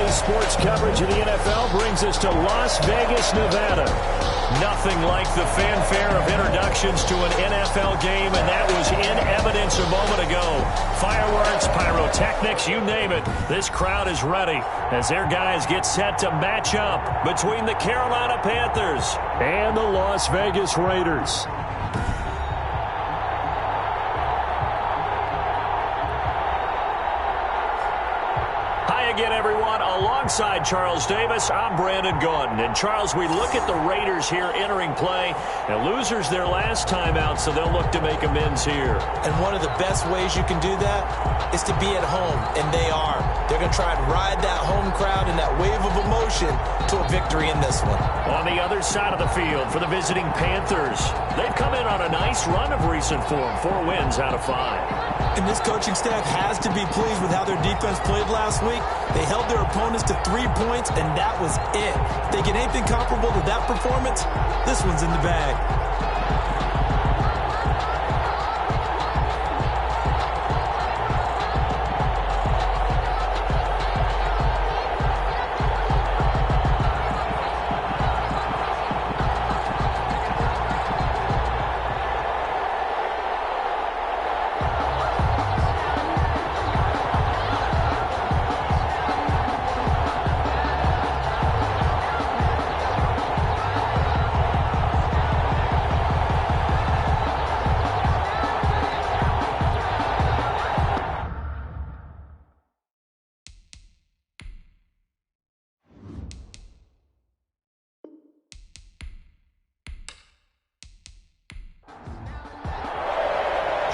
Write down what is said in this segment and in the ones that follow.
Daily sports coverage of the NFL brings us to Las Vegas, Nevada. Nothing like the fanfare of introductions to an NFL game, and that was in evidence a moment ago. Fireworks, pyrotechnics, you name it. This crowd is ready as their guys get set to match up between the Carolina Panthers and the Las Vegas Raiders. Again, everyone, alongside Charles Davis, I'm Brandon Gaudin. And, Charles, we look at the Raiders here entering play, and losers their last time out, so they'll look to make amends here. And one of the best ways you can do that is to be at home, and they are. They're going to try and ride that home crowd and that wave of emotion to a victory in this one. On the other side of the field for the visiting Panthers, they've come in on a nice run of recent form, 4 wins out of 5. And this coaching staff has to be pleased with how their defense played last week. They held their opponents to 3 points, and that was it. If they get anything comparable to that performance, this one's in the bag.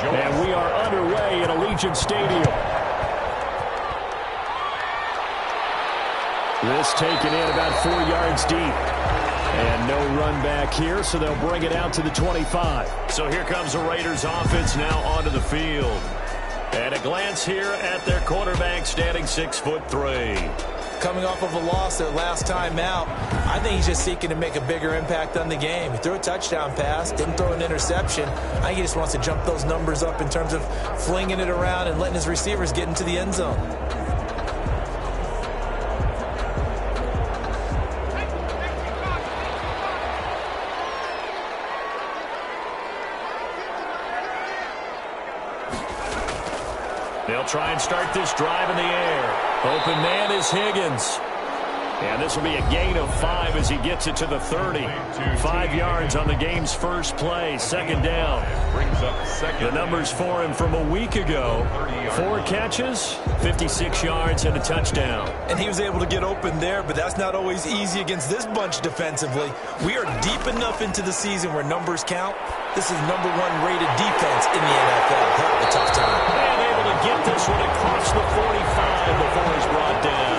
And we are underway at Allegiant Stadium. This taken in about 4 yards deep. And no run back here, so they'll bring it out to the 25. So here comes the Raiders offense now onto the field. And a glance here at their quarterback, standing 6'3". Coming off of a loss their last time out, I think he's just seeking to make a bigger impact on the game. He threw a touchdown pass, didn't throw an interception. I think he just wants to jump those numbers up in terms of flinging it around and letting his receivers get into the end zone. They'll try and start this drive in the air. Open man is Higgins. And this will be a gain of 5 as he gets it to the 30. 5 yards on the game's first play. Second down. The numbers for him from a week ago. 4 catches, 56 yards, and a touchdown. And he was able to get open there, but that's not always easy against this bunch defensively. We are deep enough into the season where numbers count. This is #1 rated defense in the NFL. Heck, a tough time. And able to get this one across the 45 before he's brought down.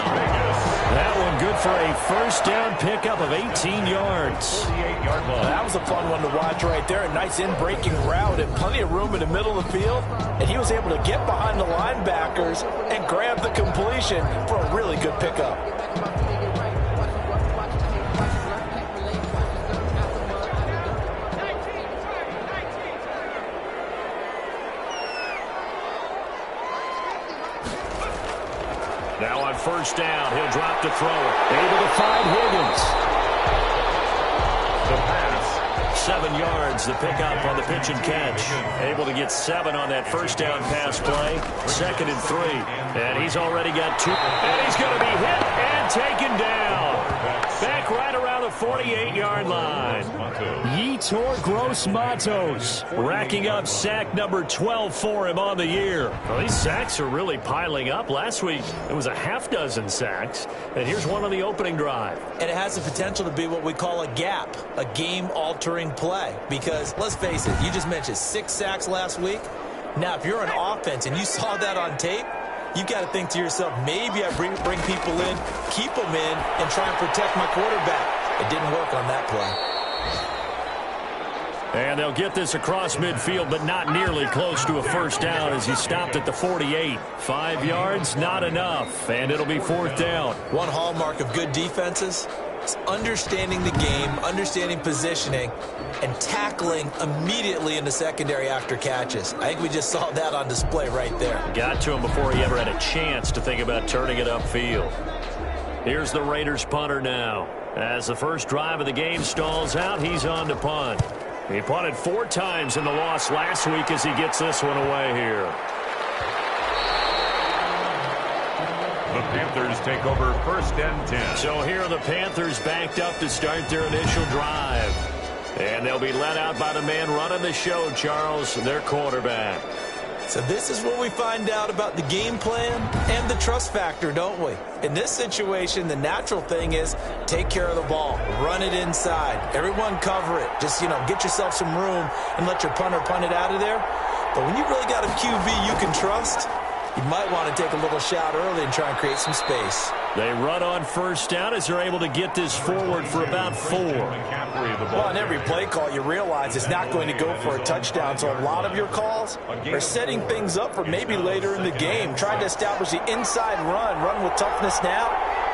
That one good for a first down pickup of 18 yards. That was a fun one to watch right there. A nice in-breaking route and plenty of room in the middle of the field. And he was able to get behind the linebackers and grab the completion for a really good pickup. Now on first down, he'll drop to throw it. Able to find Higgins. The pass. 7 yards, the pickup on the pitch and catch. Able to get 7 on that first down pass play. 2nd and 3. And he's already got 2. And he's going to be hit and taken down. Back right around the 48-yard line. Yetur Gross-Matos racking up sack number 12 for him on the year. Well, these sacks are really piling up. Last week, it was a half dozen sacks. And here's one on the opening drive. And it has the potential to be what we call a gap, a game-altering play. Because, let's face it, you just mentioned 6 sacks last week. Now, if you're an offense and you saw that on tape, you've got to think to yourself, maybe I bring people in, keep them in, and try and protect my quarterback. It didn't work on that play. And they'll get this across midfield, but not nearly close to a first down as he stopped at the 48. 5 yards, not enough, and it'll be 4th down. One hallmark of good defenses is understanding the game, understanding positioning, and tackling immediately in the secondary after catches. I think we just saw that on display right there. Got to him before he ever had a chance to think about turning it upfield. Here's the Raiders punter now. As the first drive of the game stalls out, he's on to punt. He punted 4 times in the loss last week as he gets this one away here. The Panthers take over 1st and 10. So here are the Panthers backed up to start their initial drive. And they'll be led out by the man running the show, Charles, their quarterback. So this is where we find out about the game plan and the trust factor, don't we? In this situation, the natural thing is take care of the ball, run it inside, everyone cover it. Just, get yourself some room and let your punter punt it out of there. But when you really got a QB you can trust, you might want to take a little shot early and try and create some space. They run on first down as they're able to get this forward for about 4. Well, on every play call, you realize it's not going to go for a touchdown. So a lot of your calls are setting things up for maybe later in the game. Trying to establish the inside run with toughness now.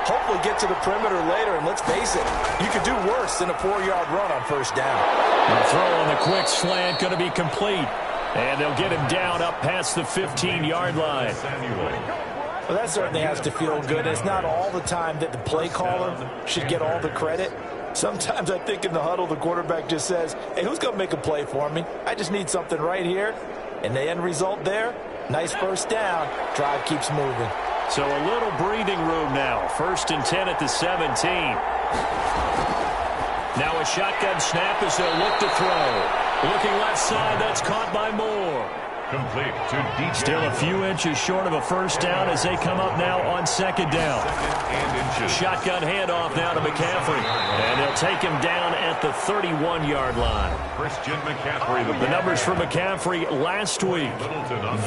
Hopefully get to the perimeter later. And let's face it, you could do worse than a 4-yard run on first down. The throw on the quick slant going to be complete. And they'll get him down up past the 15-yard line. Well, that certainly has to feel good. It's not all the time that the play caller should get all the credit. Sometimes I think in the huddle, the quarterback just says, hey, who's going to make a play for me? I just need something right here. And the end result there, nice first down. Drive keeps moving. So a little breathing room now. 1st and 10 at the 17. Now a shotgun snap as they'll look to throw. Looking left side, that's caught by Moore. Complete to DJ. Still a few inches short of a first down as they come up now on 2nd down. Shotgun handoff now to McCaffrey. And they'll take him down at the 31-yard line. Christian McCaffrey. The numbers for McCaffrey last week,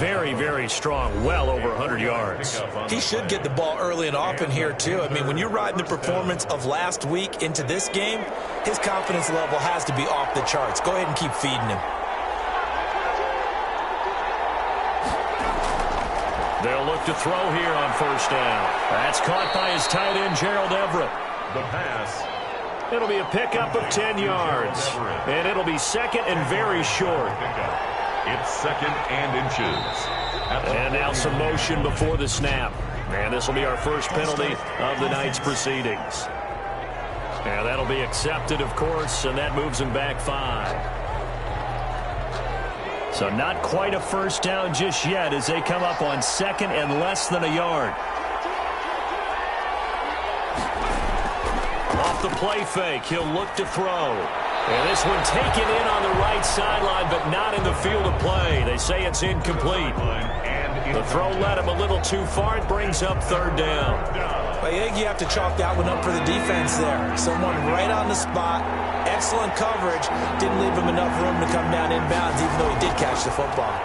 very, very strong, well over 100 yards. He should get the ball early and often here, too. I mean, when you're riding the performance of last week into this game, his confidence level has to be off the charts. Go ahead and keep feeding him. They'll look to throw here on first down. That's caught by his tight end, Gerald Everett. The pass. It'll be a pickup of 10 yards. And it'll be 2nd and very short. It's 2nd and inches. And now some motion before the snap. And this will be our first penalty of the night's proceedings. And that'll be accepted, of course, and that moves him back 5. So not quite a first down just yet as they come up on 2nd and less than a yard. Off the play fake, he'll look to throw. And this one taken in on the right sideline, but not in the field of play. They say it's incomplete. The throw led him a little too far. It brings up 3rd down. I think you have to chalk that one up for the defense there. Someone right on the spot. Excellent coverage. Didn't leave him enough room to come down inbounds, even though he did catch the football.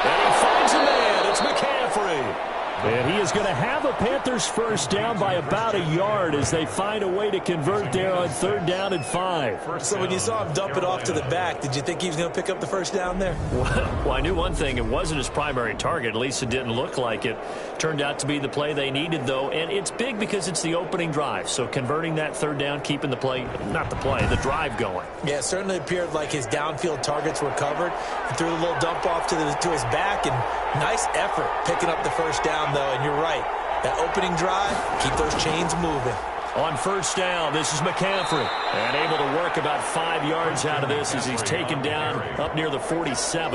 And he finds a man. It's McCaffrey. And he is going to have a Panthers first down by about a yard as they find a way to convert there on 3rd down and 5. So when you saw him dump it off to the back, did you think he was going to pick up the first down there? Well, I knew one thing. It wasn't his primary target. At least it didn't look like it. Turned out to be the play they needed, though. And it's big because it's the opening drive. So converting that 3rd down, keeping the play, not the play, the drive going. Yeah, it certainly appeared like his downfield targets were covered. He threw a little dump off to his back, and nice effort picking up the first down, though. And you're right. That opening drive, keep those chains moving. On first down, this is McCaffrey. And able to work about 5 yards out of this as he's taken down up near the 47.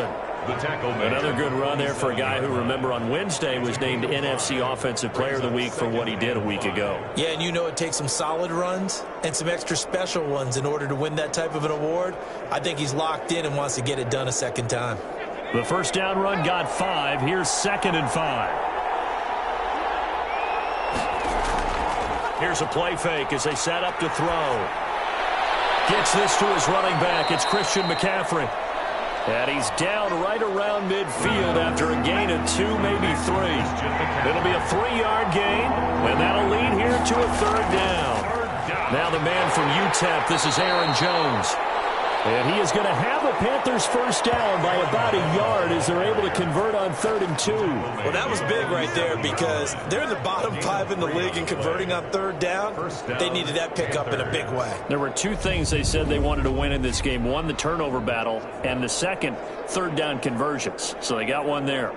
The tackle man. Another good run there for a guy who, remember, on Wednesday was named NFC Offensive Player of the Week for what he did a week ago. Yeah, and you know it takes some solid runs and some extra special ones in order to win that type of an award. I think he's locked in and wants to get it done a second time. The first down run got 5. Here's 2nd and 5. Here's a play fake as they set up to throw. Gets this to his running back. It's Christian McCaffrey. And he's down right around midfield after a gain of 2, maybe 3. It'll be a 3-yard gain, and that'll lead here to a 3rd down. Now the man from UTEP, this is Aaron Jones. And he is going to have a Panthers first down by about a yard as they're able to convert on 3rd and 2. Well, that was big right there because they're in the bottom 5 in the league and converting on 3rd down. They needed that pickup in a big way. There were 2 things they said they wanted to win in this game. One, the turnover battle, and the second, 3rd down conversions. So they got one there.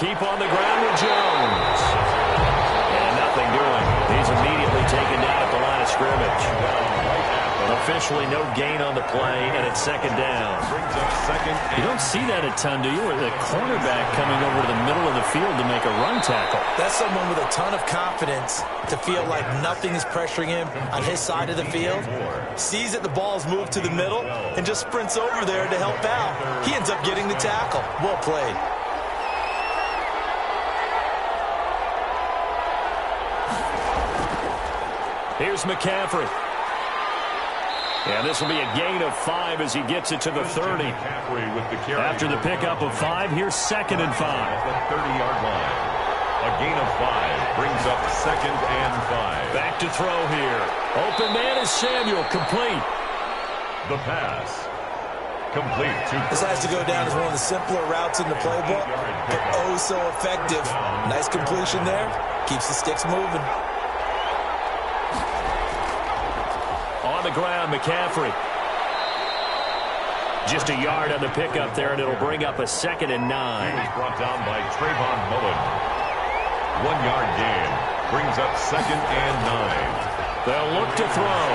keep on the ground with Jones. And nothing doing. He's immediately taken down at the line of scrimmage. Officially no gain on the play, and it's second down. You don't see that a ton, do you? Where the cornerback coming over to the middle of the field to make a run tackle. That's someone with a ton of confidence to feel like nothing is pressuring him on his side of the field. Sees that the ball's moved to the middle and just sprints over there to help out. He ends up getting the tackle. Well played. Here's McCaffrey. And this will be a gain of 5 as he gets it to the 30. After the pickup of 5, here's second and 5. At the 30-yard line. A gain of 5 brings up second and 5. Back to throw here. Open man is Samuel. Complete. The pass. Complete. This has to go down as one of the simpler routes in the playbook, but oh so effective. Nice completion there. Keeps the sticks moving. On the ground, McCaffrey. Just a yard on the pickup there, and it'll bring up a second and 9. He was brought down by Trayvon Mullen. 1-yard gain. Brings up second and 9. They'll look to throw.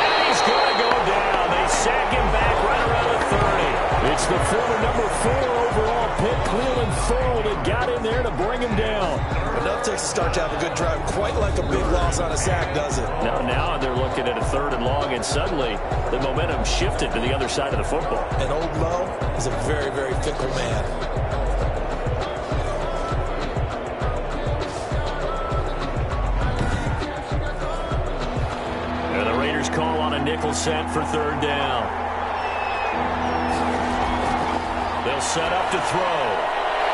And he's going to go down. They sack him back right around the 30. It's the former number 4 overall pick, Cleveland Thorne, that got in there to bring him down. Enough takes to start to have a good drive. Quite like a big loss on a sack, does it? Now they're looking at a 3rd and long, and suddenly the momentum shifted to the other side of the football. And old Mo is a very, very fickle man. And the Raiders call on a nickel set for 3rd down. They'll set up to throw.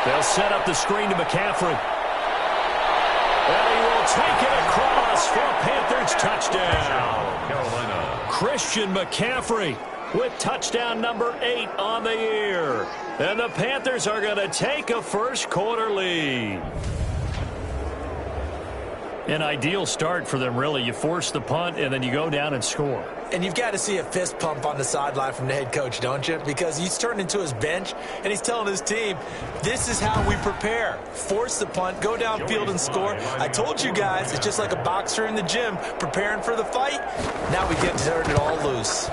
They'll set up the screen to McCaffrey. And he will take it across for a Panthers touchdown. Carolina. Christian McCaffrey with touchdown number 8 on the year. And the Panthers are going to take a first-quarter lead. An ideal start for them, really. You force the punt, and then you go down and score. And you've got to see a fist pump on the sideline from the head coach, don't you? Because he's turned into his bench, and he's telling his team, this is how we prepare. Force the punt, go downfield and score. I told you guys, it's just like a boxer in the gym preparing for the fight. Now we get to turn it all loose.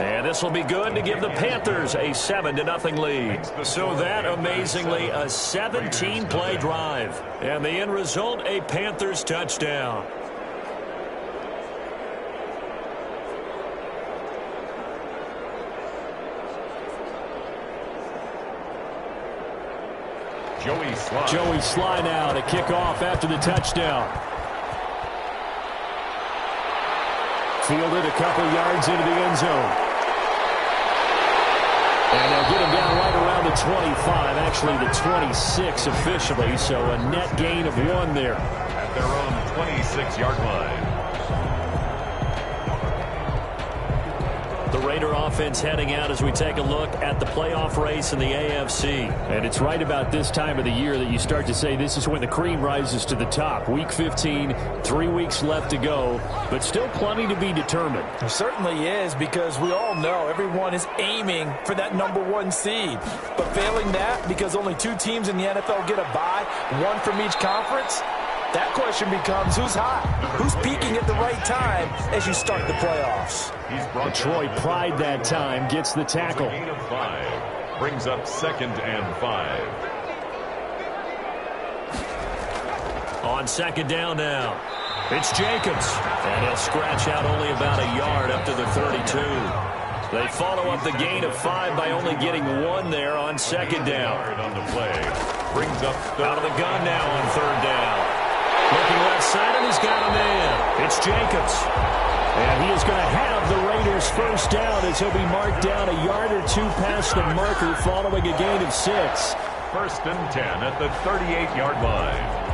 And this will be good to give the Panthers a 7-0 lead. So that, amazingly, a 17-play drive. And the end result, a Panthers touchdown. Joey Sly now to kick off after the touchdown. Fielded a couple yards into the end zone. And they'll get him down right around the 25, actually the 26 officially, so a net gain of 1 there. At their own 26-yard line. The Raider offense heading out as we take a look at the playoff race in the AFC. And it's right about this time of the year that you start to say this is when the cream rises to the top. Week 15, 3 weeks left to go, but still plenty to be determined. There certainly is, because we all know everyone is aiming for that number 1 seed. But failing that, because only 2 teams in the NFL get a bye, 1 from each conference, that question becomes who's hot? Who's peaking at the right time as you start the playoffs? Detroit Pride that time gets the tackle. A gain of 5 brings up second and 5. On second down now, it's Jacobs. And he'll scratch out only about a yard up to the 32. They follow up the gain of 5 by only getting 1 there on second down. On the play. Brings up out of the gun now on 3rd down. Looking left side, and he's got a man. It's Jacobs. And he is going to have the Raiders first down as he'll be marked down a yard or 2 past the marker following a gain of 6. 1st and 10 at the 38-yard line.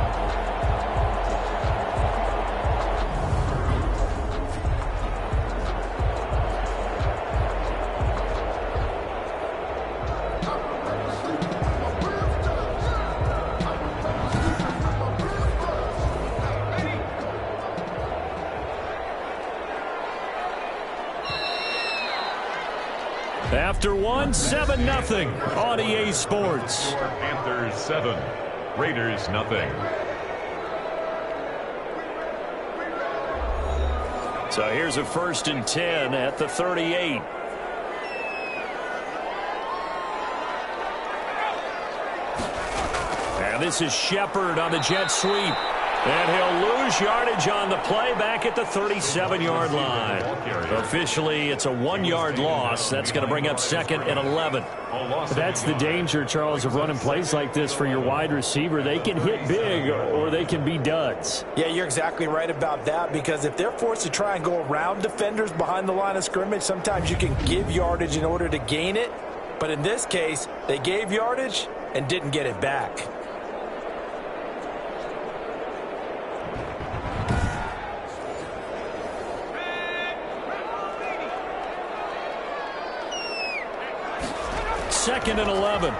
After one, 7-0 on EA Sports. Panthers 7, Raiders 0. So here's a 1st and 10 at the 38. And this is Shepard on the jet sweep. And he'll lose yardage on the play back at the 37-yard line. Officially, it's a 1-yard loss. That's going to bring up 2nd and 11. That's the danger, Charles, of running plays like this for your wide receiver. They can hit big or they can be duds. Yeah, you're exactly right about that, because if they're forced to try and go around defenders behind the line of scrimmage, sometimes you can give yardage in order to gain it. But in this case, they gave yardage and didn't get it back. Second and 11.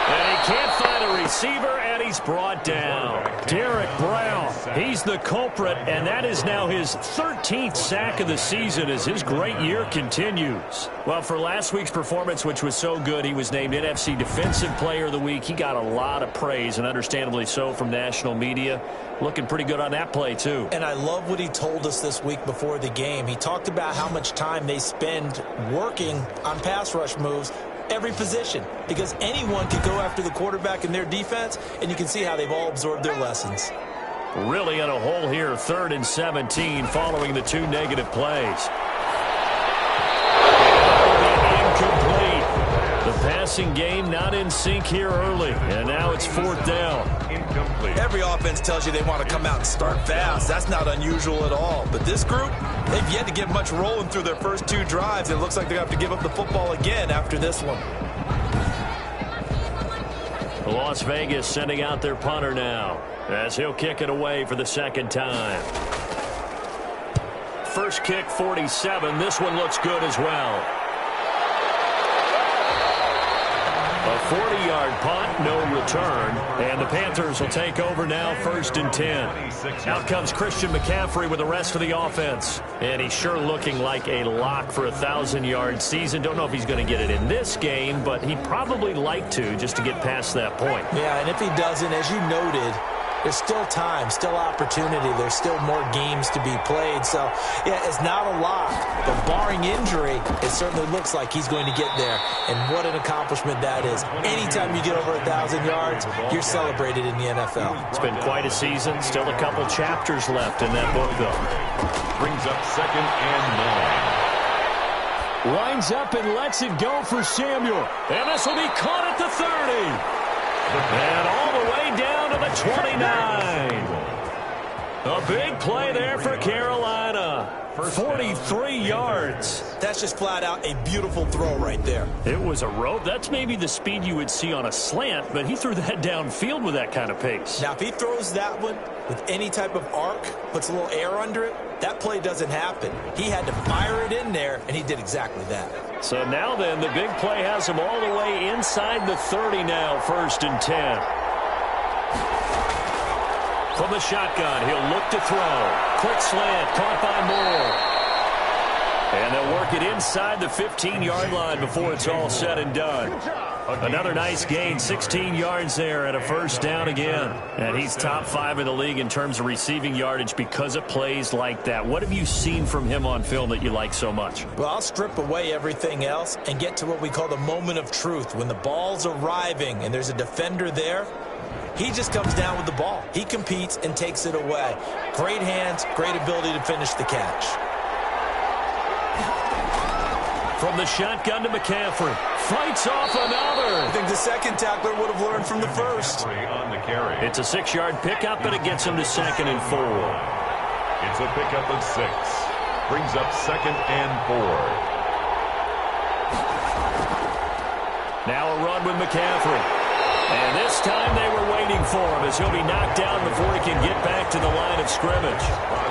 And he can't find a receiver, and he's brought down. Derek Brown, he's the culprit, and that is now his 13th sack of the season as his great year continues. Well, for last week's performance, which was so good, he was named NFC Defensive Player of the Week. He got a lot of praise, and understandably so, from national media. Looking pretty good on that play, too. And I love what he told us this week before the game. He talked about how much time they spend working on pass rush moves, every position, because anyone can go after the quarterback in their defense, and you can see how they've all absorbed their lessons. Really in a hole here, 3rd and 17 following the 2 negative plays. Incomplete. The passing game not in sync here early, and now it's 4th down. Incomplete. Every offense tells you they want to come out and start fast. That's not unusual at all. But this group, they've yet to get much rolling through their first 2 drives. It looks like they have to give up the football again after this one. Las Vegas sending out their punter now, as he'll kick it away for the 2nd time. First kick, 47. This one looks good as well. A 40-yard punt, no return, and the Panthers will take over now, 1st and 10. Out comes Christian McCaffrey with the rest of the offense, and he's sure looking like a lock for a 1,000-yard season. Don't know if he's going to get it in this game, but he'd probably like to, just to get past that point. Yeah, and if he doesn't, as you noted, there's still time, still opportunity. There's still more games to be played. So, yeah, it's not a lock. But barring injury, it certainly looks like he's going to get there. And what an accomplishment that is. Anytime you get over 1,000 yards, you're celebrated in the NFL. It's been quite a season. Still a couple chapters left in that book, though. Brings up 2nd and 9. Lines up and lets it go for Samuel. And this will be caught at the 30. And all the way down to the 29. A big play there for Carolina. 43 yards. That's just flat out a beautiful throw right there. It was a rope. That's maybe the speed you would see on a slant, but he threw that downfield with that kind of pace. Now, if he throws that one with any type of arc, puts a little air under it, that play doesn't happen. He had to fire it in there, and he did exactly that. So now then, the big play has him all the way inside the 30 now, 1st and 10. From the shotgun, he'll look to throw. Quick slant, caught by Moore. And they'll work it inside the 15-yard line before it's all said and done. Another nice gain, 16 yards there and a 1st down again. And he's top 5 in the league in terms of receiving yardage because of plays like that. What have you seen from him on film that you like so much? Well, I'll strip away everything else and get to what we call the moment of truth. When the ball's arriving and there's a defender there, he just comes down with the ball. He competes and takes it away. Great hands, great ability to finish the catch. From the shotgun to McCaffrey. Fights off another. I think the second tackler would have learned from the first. On the carry. It's a 6-yard pickup, and it gets him to 2nd and 4. It's a pickup of 6. Brings up 2nd and 4. Now a run with McCaffrey. And this time they were waiting for him as he'll be knocked down before he can get back to the line of scrimmage.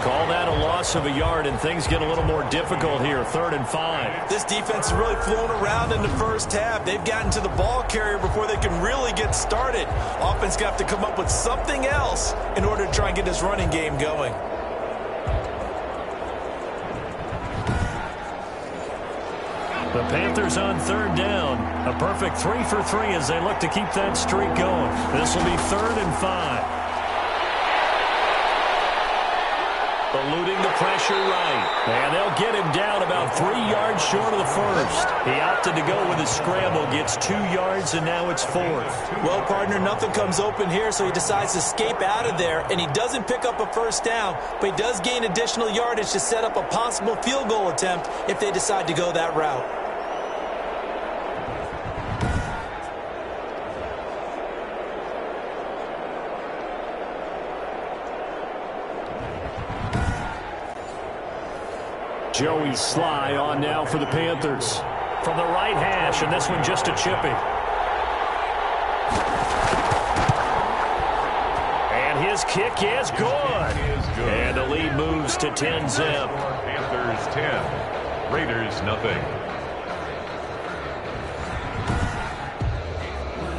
Call that a loss of a yard, and things get a little more difficult here, 3rd and 5. This defense has really flown around in the first half. They've gotten to the ball carrier before they can really get started. Offense got to come up with something else in order to try and get this running game going. The Panthers on third down. A perfect 3 for 3 as they look to keep that streak going. This will be 3rd and 5. Eluding the pressure right. And they'll get him down about 3 yards short of the first. He opted to go with a scramble, gets 2 yards, and now it's 4th. Well, partner, nothing comes open here, so he decides to escape out of there, and he doesn't pick up a first down, but he does gain additional yardage to set up a possible field goal attempt if they decide to go that route. Joey Sly on now for the Panthers. From the right hash, and this one just a chippy. And his kick is good. And the lead moves to 10-zip. Panthers 10, Raiders nothing.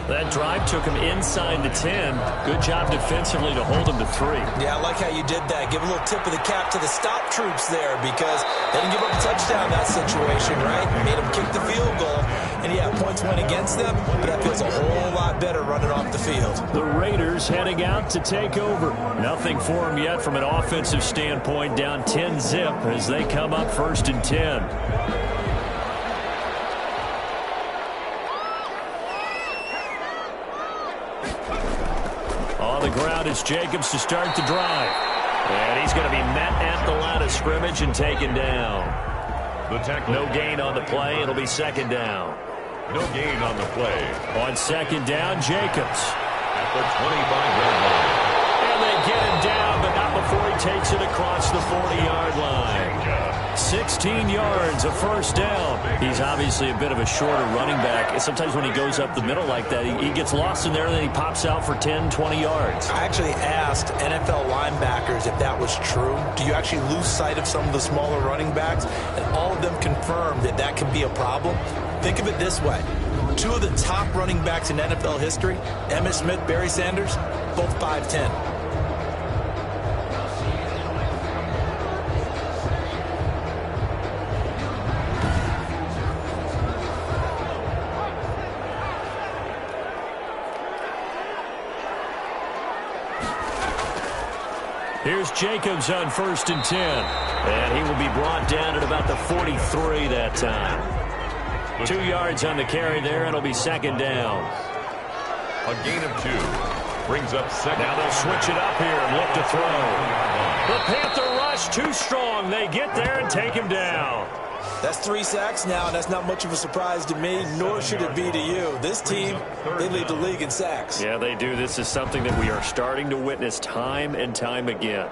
That drive took him inside the 10. Good job defensively to hold him to 3. Yeah, I like how you did that. Give a little tip of the cap to the stop troops there because they didn't give up a touchdown in that situation, right? Made them kick the field goal. And, yeah, points went against them, but that feels a whole lot better running off the field. The Raiders heading out to take over. Nothing for them yet from an offensive standpoint, down 10-zip as they come up 1st and 10. On the ground is Jacobs to start the drive. And he's going to be met at the line of scrimmage and taken down. No gain on the play. It'll be 2nd down. No gain on the play. On 2nd down, Jacobs. At the 25-yard line. And they get him down, but not before he takes it across the 40-yard line. 16 yards, a 1st down. He's obviously a bit of a shorter running back. Sometimes when he goes up the middle like that, he gets lost in there, and then he pops out for 10, 20 yards. I actually asked NFL linebackers if that was true. Do you actually lose sight of some of the smaller running backs? And all of them confirmed that that can be a problem. Think of it this way. 2 of the top running backs in NFL history, Emmitt Smith, Barry Sanders, both 5'10". Here's Jacobs on 1st and 10. And he will be brought down at about the 43 that time. 2 yards on the carry there, and it'll be 2nd down. A gain of 2. Brings up 2nd. Now they'll switch it up here and look to throw. The Panther rush too strong. They get there and take him down. That's 3 sacks now, and that's not much of a surprise to me, nor should it be to you. This team, they lead the league in sacks. Yeah, they do. This is something that we are starting to witness time and time again.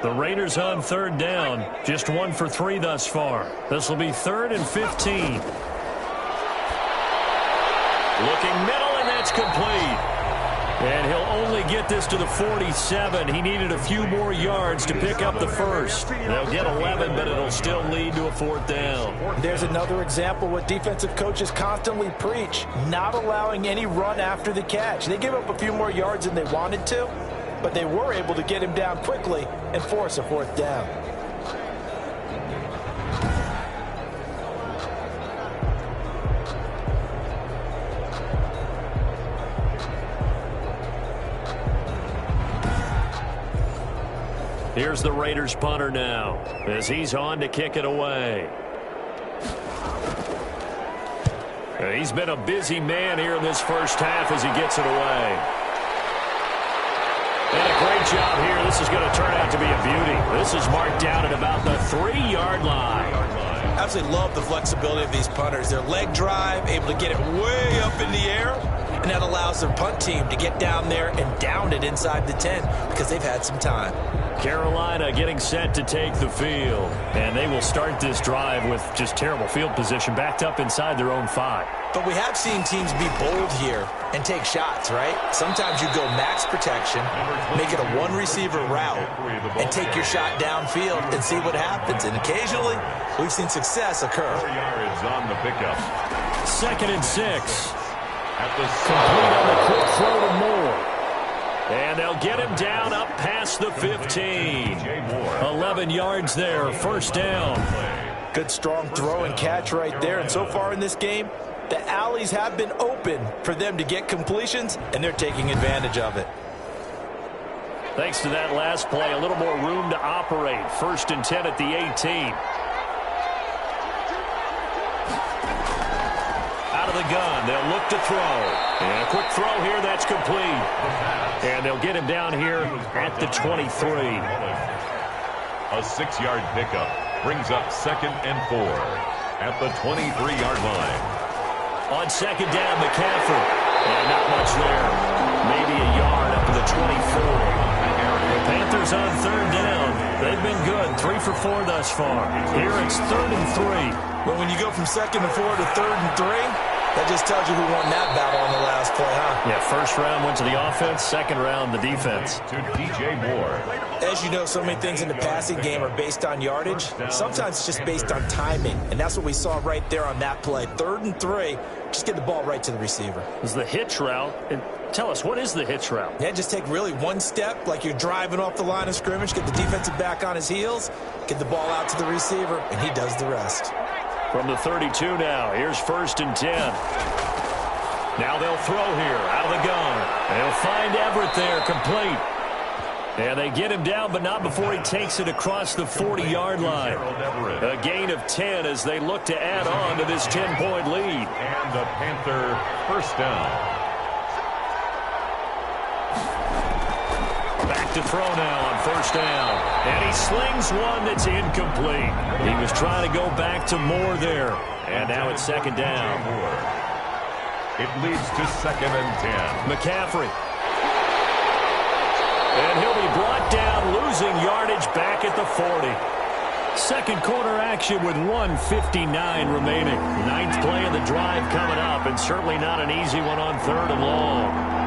The Raiders on 3rd down. Just 1 for 3 thus far. This will be 3rd and 15. Looking middle, and that's complete. And he'll only get this to the 47. He needed a few more yards to pick up the first. They'll get 11, but it'll still lead to a 4th down. There's another example what defensive coaches constantly preach, not allowing any run after the catch. They gave up a few more yards than they wanted to, but they were able to get him down quickly and force a 4th down. Here's the Raiders punter now as he's on to kick it away. He's been a busy man here in this first half as he gets it away. And a great job here. This is going to turn out to be a beauty. This is marked down at about the 3-yard line. Absolutely love the flexibility of these punters. Their leg drive, able to get it way up in the air, And that allows their punt team to get down there and down it inside the 10 because they've had some time. Carolina getting set to take the field. And they will start this drive with just terrible field position, backed up inside their own 5. But we have seen teams be bold here and take shots, right? Sometimes you go max protection, make it a one-receiver route, and take your shot downfield and see what happens. And occasionally, we've seen success occur. 4 yards on the pickup. 2nd and 6. At the Complete on the quick throw to Moore. And they'll get him down up past the 15. 11 yards there, first down. Good strong throw and catch right there. And so far in this game, the alleys have been open for them to get completions, and they're taking advantage of it. Thanks to that last play, a little more room to operate. 1st and 10 at the 18. Out of the gun, they'll look to throw. And a quick throw here, that's complete. And they'll get him down here at the 23. A 6-yard pickup brings up 2nd and 4 at the 23-yard line. On 2nd down, McCaffrey. And not much there. Maybe a yard up to the 24. The Panthers on 3rd down. They've been good. 3 for 4 thus far. Here it's 3rd and 3. Well, when you go from 2nd and 4 to 3rd and 3, that just tells you who won that battle on the last play, huh? Yeah, 1st round went to the offense, 2nd round the defense. To DJ Moore. As you know, so many things in the passing game are based on yardage. Sometimes it's just based on timing, and that's what we saw right there on that play. 3rd and 3, just get the ball right to the receiver. Is the hitch route. And tell us, what is the hitch route? Yeah, just take really one step like you're driving off the line of scrimmage, get the defensive back on his heels, get the ball out to the receiver, and he does the rest. From the 32 now, here's 1st and 10. Now they'll throw here, out of the gun. They'll find Everett there, complete. And they get him down, but not before he takes it across the 40-yard line. A gain of 10 as they look to add on to this 10-point lead. And the Panther first down. Back to throw now on 1st down. And he slings one that's incomplete. He was trying to go back to Moore there. And now it's 2nd down. It leads to 2nd and 10. McCaffrey. And he'll be brought down, losing yardage back at the 40. 2nd quarter action with 1:59 remaining. 9th play of the drive coming up, and certainly not an easy one on 3rd and long.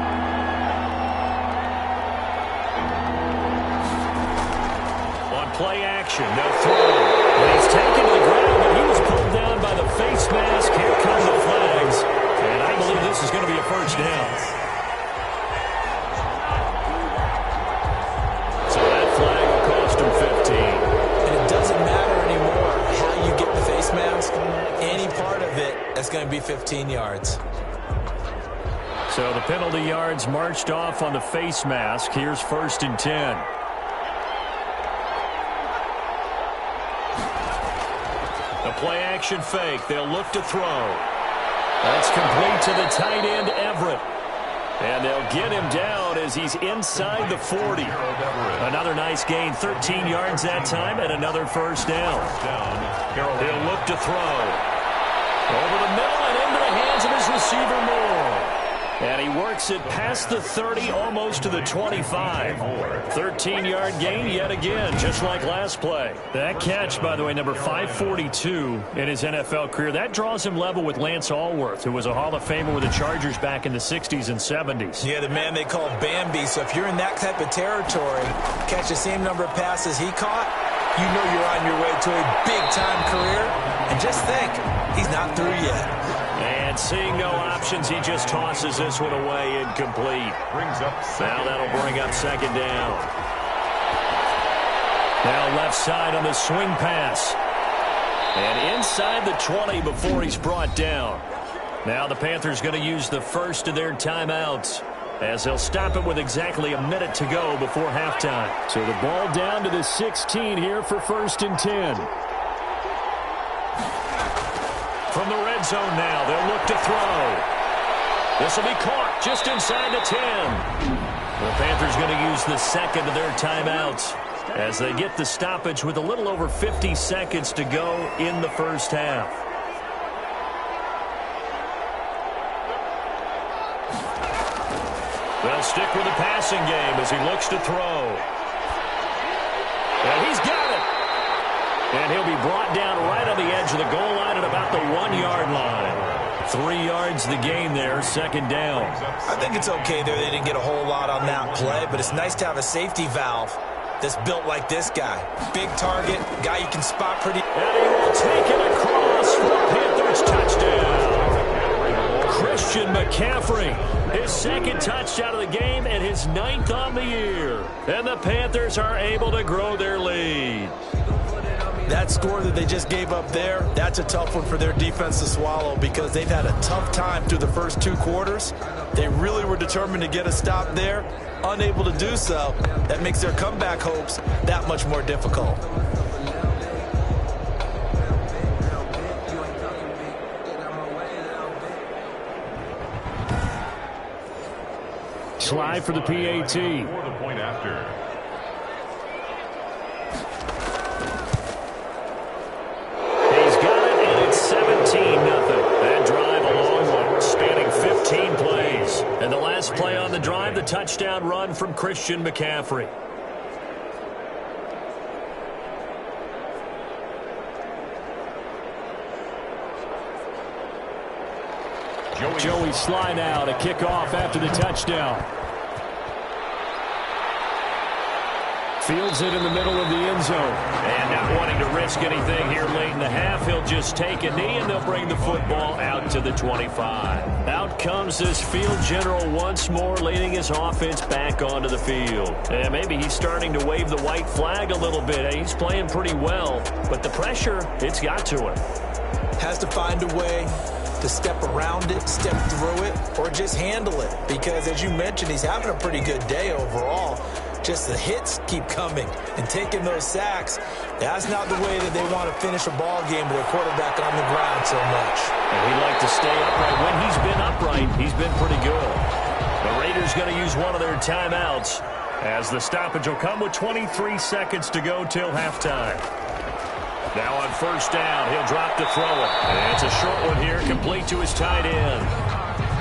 Play action, no throw. And he's taken to the ground, but he was pulled down by the face mask. Here come the flags. And I believe this is going to be a first down. So that flag will cost him 15. And it doesn't matter anymore how you get the face mask. Any part of it, that's going to be 15 yards. So the penalty yards marched off on the face mask. Here's 1st and 10. Play action fake. They'll look to throw. That's complete to the tight end, Everett. And they'll get him down as he's inside the 40. Another nice gain, 13 yards that time, and another first down. They'll look to throw. Over the middle and into the hands of his receiver, Moore. And he works it past the 30, almost to the 25. 13-yard gain yet again, just like last play. That catch, by the way, number 542 in his NFL career. That draws him level with Lance Allworth, who was a Hall of Famer with the Chargers back in the 60s and 70s. Yeah, the man they call Bambi. So if you're in that type of territory, catch the same number of passes he caught, you know you're on your way to a big-time career. And just think, he's not through yet. And seeing no options, he just tosses this one away, incomplete. Now that'll bring up 2nd down. Now left side on the swing pass. And inside the 20 before he's brought down. Now the Panthers going to use the first of their timeouts, as they'll stop it with exactly a minute to go before halftime. So the ball down to the 16 here for 1st and 10. From the red zone now, they'll look to throw. This will be caught just inside the 10. The Panthers going to use the 2nd of their timeouts as they get the stoppage with a little over 50 seconds to go in the first half. They'll stick with the passing game as he looks to throw. And he's got it. And he'll be brought down right on the edge of the goal line at about the 1-yard line. 3 yards the gain there, second down. I think it's okay there. They didn't get a whole lot on that play, but it's nice to have a safety valve that's built like this guy. Big target, guy you can spot pretty. And he will take it across for the Panthers touchdown. Christian McCaffrey, his second touchdown of the game and his 9th on the year. And the Panthers are able to grow their lead. That score that they just gave up there, that's a tough one for their defense to swallow because they've had a tough time through the first 2 quarters. They really were determined to get a stop there, unable to do so. That makes their comeback hopes that much more difficult. Slide for the PAT. For the point after. He's got it, and it's 17-0. That drive a long one, spanning 15 plays. And the last play on the drive, the touchdown run from Christian McCaffrey. Joey slide out, a kickoff after the touchdown. Fields it in the middle of the end zone. And not wanting to risk anything here late in the half, he'll just take a knee and they'll bring the football out to the 25. Out comes this field general once more, leading his offense back onto the field. And maybe he's starting to wave the white flag a little bit. He's playing pretty well, but the pressure, it's got to him. Has to find a way to step around it, step through it, or just handle it. Because as you mentioned, he's having a pretty good day overall. Just the hits keep coming and taking those sacks. That's not the way that they want to finish a ball game with their quarterback on the ground so much. And he'd like to stay upright. When he's been upright, he's been pretty good. The Raiders going to use one of their timeouts as the stoppage will come with 23 seconds to go till halftime. Now on first down, he'll drop to throw it. And it's a short one here, complete to his tight end.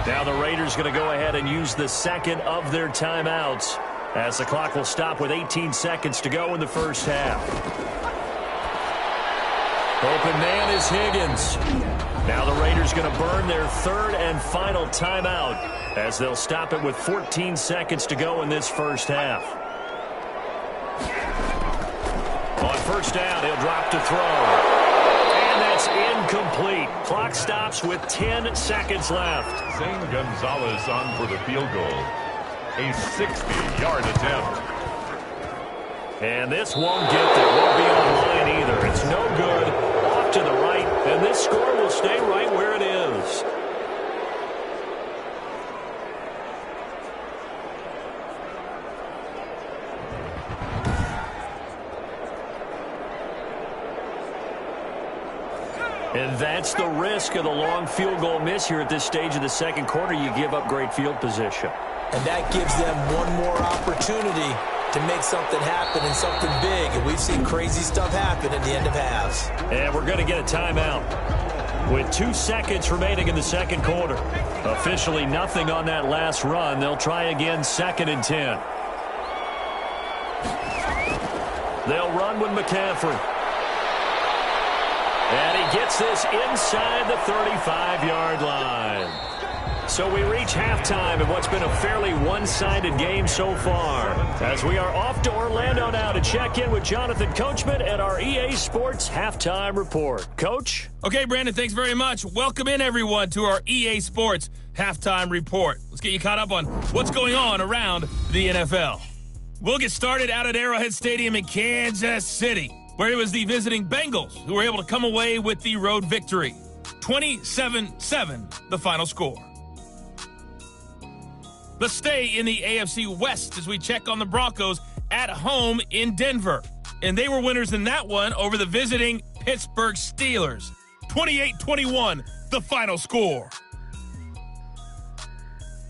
Now the Raiders going to go ahead and use the second of their timeouts as the clock will stop with 18 seconds to go in the first half. Open man is Higgins. Now the Raiders going to burn their third and final timeout as they'll stop it with 14 seconds to go in this first half. On first down, he'll drop to throw. And that's incomplete. Clock stops with 10 seconds left. Zane Gonzalez on for the field goal. A 60-yard attempt. And this won't get there. Won't be on the line either. It's no good. Off to the right. And this score will stay right where it is. And that's the risk of the long field goal miss here at this stage of the second quarter. You give up great field position. And that gives them one more opportunity to make something happen and something big. And we've seen crazy stuff happen at the end of halves. And we're going to get a timeout with 2 seconds remaining in the second quarter. Officially nothing on that last run. They'll try again, 2nd and 10. They'll run with McCaffrey. And he gets this inside the 35-yard line. So we reach halftime in what's been a fairly one-sided game so far, as we are off to Orlando now to check in with Jonathan Coachman at our EA Sports Halftime Report. Coach? Okay, Brandon, thanks very much. Welcome in, everyone, to our EA Sports Halftime Report. Let's get you caught up on what's going on around the NFL. We'll get started out at Arrowhead Stadium in Kansas City, where it was the visiting Bengals who were able to come away with the road victory. 27-7, the final score. Let's stay in the AFC West as we check on the Broncos at home in Denver. And they were winners in that one over the visiting Pittsburgh Steelers. 28-21, the final score.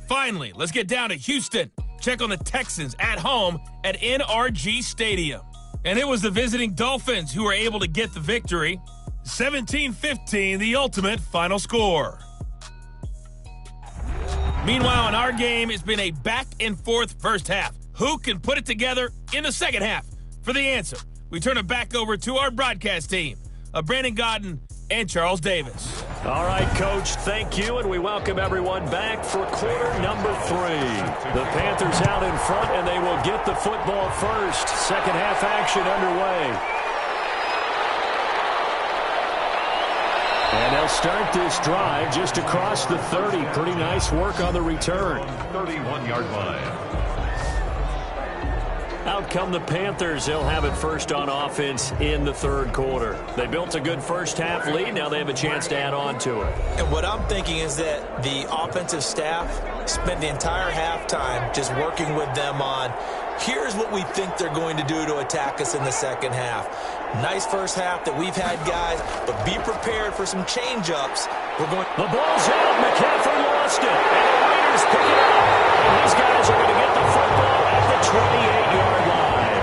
Finally, let's get down to Houston. Check on the Texans at home at NRG Stadium. And it was the visiting Dolphins who were able to get the victory. 17-15, the ultimate final score. Meanwhile, in our game, it's been a back-and-forth first half. Who can put it together in the second half? For the answer, we turn it back over to our broadcast team of Brandon Godden and Charles Davis. All right, Coach, thank you, and we welcome everyone back for quarter number 3. The Panthers out in front, and they will get the football first. Second half action underway. And they'll start this drive just across the 30. Pretty nice work on the return. 31-yard line. Out come the Panthers. They'll have it first on offense in the third quarter. They built a good first half lead. Now they have a chance to add on to it. And what I'm thinking is that the offensive staff spent the entire halftime just working with them on, here's what we think they're going to do to attack us in the second half. Nice first half that we've had, guys, but be prepared for some change-ups. The ball's out. McCaffrey lost it. And the Raiders pick it up. And these guys are going to get the football at the 28-yard line.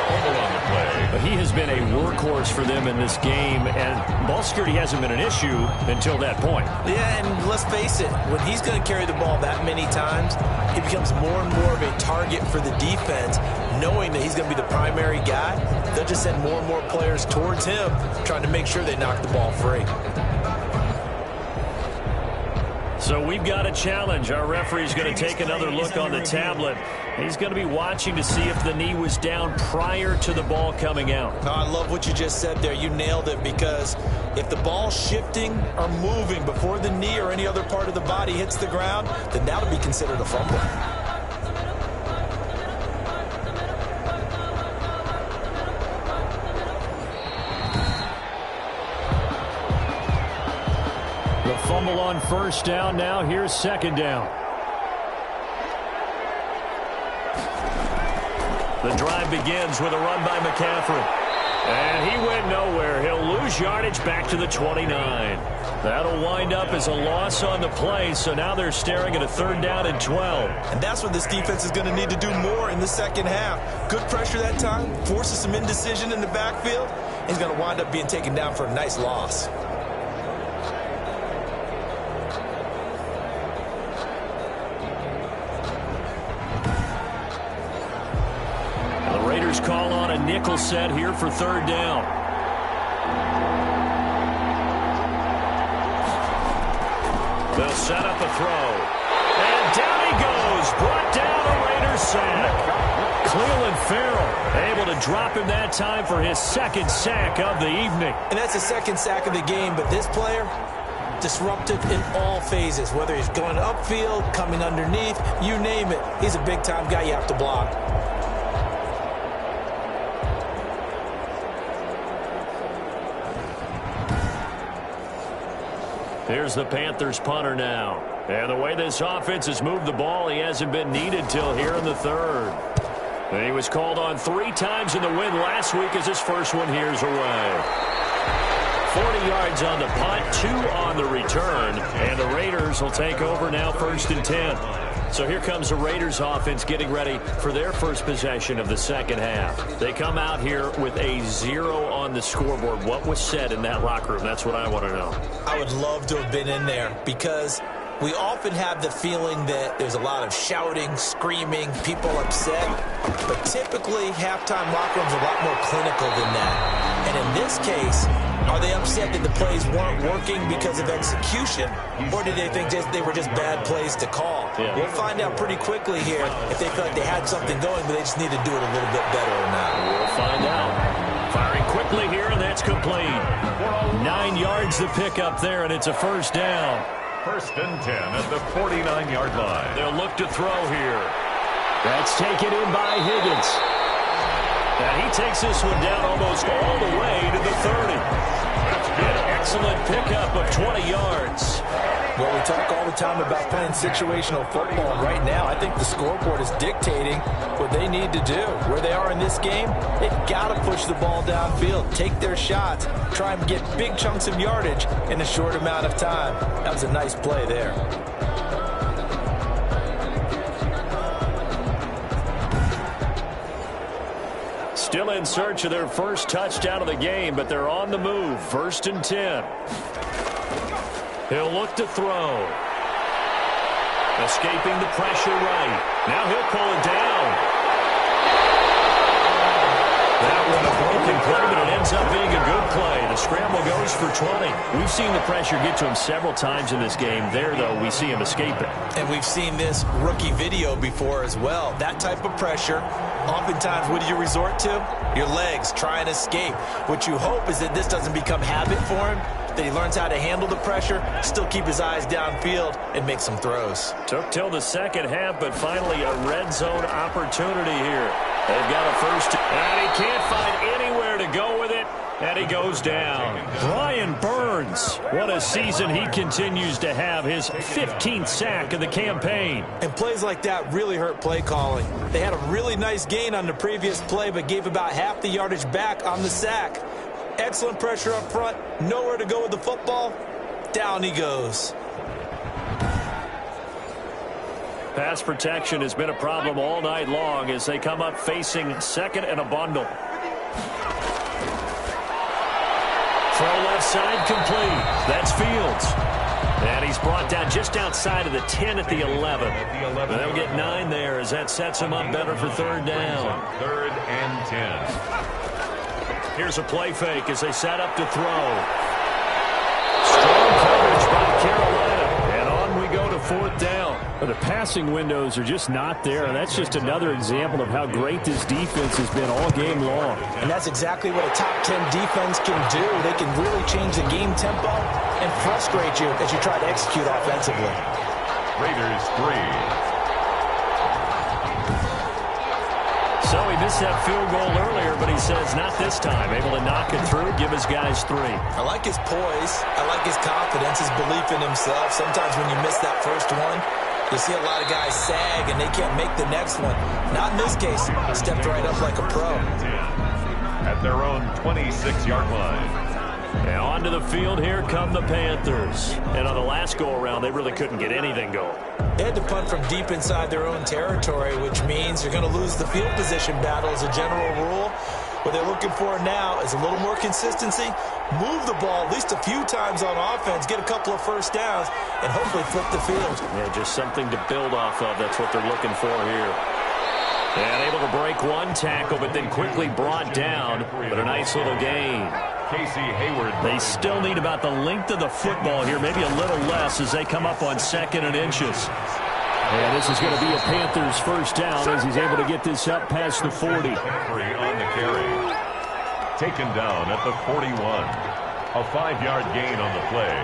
Fumble on the play. But he has been a workhorse for them in this game, and ball security hasn't been an issue until that point. Yeah, and let's face it, when he's going to carry the ball that many times, he becomes more and more of a target for the defense, knowing that he's going to be the primary guy. They'll just send more and more players towards him, trying to make sure they knock the ball free. So we've got a challenge. Our referee's going to take another look on the tablet. He's going to be watching to see if the knee was down prior to the ball coming out. No, I love what you just said there. You nailed it, because if the ball's shifting or moving before the knee or any other part of the body hits the ground, then that'll be considered a fumble. Fumble on first down. Now here's second down. The drive begins with a run by McCaffrey. And he went nowhere. He'll lose yardage back to the 29. That'll wind up as a loss on the play, so now they're staring at a third down and 12. And that's what this defense is going to need to do more in the second half. Good pressure that time, forces some indecision in the backfield. He's going to wind up being taken down for a nice loss. Call on a nickel set here for third down. They'll set up a throw. And down he goes. Brought down a Raiders sack. Cleveland Farrell able to drop him that time for his second sack of the evening. And that's the second sack of the game, but this player, disruptive in all phases, whether he's going upfield, coming underneath, you name it. He's a big-time guy you have to block. Here's the Panthers punter now. And the way this offense has moved the ball, he hasn't been needed till here in the third. And he was called on 3 times in the win last week as his first one here's away. 40 yards on the punt, 2 on the return. And the Raiders will take over now first and 10. So here comes the Raiders offense getting ready for their first possession of the second half. They come out here with a 0 on the scoreboard. What was said in that locker room? That's what I want to know. I would love to have been in there, because we often have the feeling that there's a lot of shouting, screaming, people upset. But typically, halftime locker rooms are a lot more clinical than that. And in this case, are they upset that the plays weren't working because of execution, or did they think they were just bad plays to call? Yeah. We'll find out pretty quickly here if they feel like they had something going, but they just need to do it a little bit better or not. We'll find out. Firing quickly here, and that's complete. 9 yards to pick up there, and it's a first down. First and 10 at the 49-yard line. They'll look to throw here. That's taken in by Higgins. And he takes this one down almost all the way to the 30. An excellent pickup of 20 yards. Well, we talk all the time about playing situational football. Right now, I think the scoreboard is dictating what they need to do. Where they are in this game, they've got to push the ball downfield, take their shots, try and get big chunks of yardage in a short amount of time. That was a nice play there. Still in search of their first touchdown of the game, but they're on the move. First and 10. He'll look to throw. Escaping the pressure right. Now he'll pull it down. That one a broken play, but it ends up being a good play. The scramble goes for 20. We've seen the pressure get to him several times in this game. There, though, we see him escape it. And we've seen this rookie video before as well. That type of pressure, oftentimes, what do you resort to? Your legs, try and escape. What you hope is that this doesn't become habit for him, that he learns how to handle the pressure, still keep his eyes downfield, and make some throws. Took till the second half, but finally a red zone opportunity here. They've got a first, and he can't find anywhere to go with it, and he goes down. Brian Burns, what a season he continues to have, his 15th sack of the campaign. And plays like that really hurt play calling. They had a really nice gain on the previous play, but gave about half the yardage back on the sack. Excellent pressure up front, nowhere to go with the football. Down he goes. Pass protection has been a problem all night long as they come up facing second and a bundle. Throw left side complete. That's Fields. And he's brought down just outside of the 10 at the 11. And they'll get 9 there as that sets him up better for third down. 3rd and 10. Here's a play fake as they set up to throw. Strong coverage by Carolina. And on we go to 4th down. The passing windows are just not there. And that's just another example of how great this defense has been all game long. And that's exactly what a top 10 defense can do. They can really change the game tempo and frustrate you as you try to execute offensively. Raiders 3. So he missed that field goal earlier, but he says not this time. Able to knock it through, give his guys 3. I like his poise. I like his confidence, his belief in himself. Sometimes when you miss that first one, you see a lot of guys sag and they can't make the next one. Not in this case. Stepped right up like a pro. At their own 26-yard line. And onto the field, here come the Panthers. And on the last go-around, they really couldn't get anything going. They had to punt from deep inside their own territory, which means you're going to lose the field position battle as a general rule. What they're looking for now is a little more consistency, move the ball at least a few times on offense, get a couple of first downs, and hopefully flip the field. Yeah, just something to build off of. That's what they're looking for here. And able to break one tackle, but then quickly brought down. But a nice little gain. Casey Hayward. They still need about the length of the football here, maybe a little less as they come up on 2nd and inches. And this is going to be a Panthers first down as he's able to get this up past the 40. On the carry. Taken down at the 41. A 5-yard gain on the play.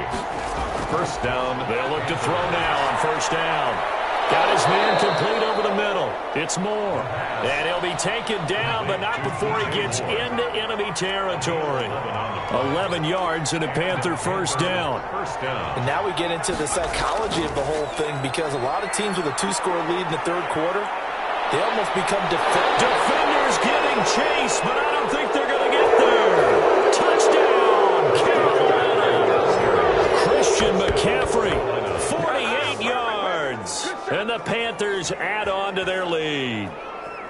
First down. They'll look to throw now on first down. Got his man complete over the middle. It's Moore. And he'll be taken down, but not before he gets into enemy territory. 11 yards and a Panther first down. And now we get into the psychology of the whole thing because a lot of teams with a 2-score lead in the 3rd quarter, they almost become defenders getting chased, but I don't think they're going to get there. Touchdown, Carolina. Christian McCaffrey, 48 yards. And the Panthers add on to their lead.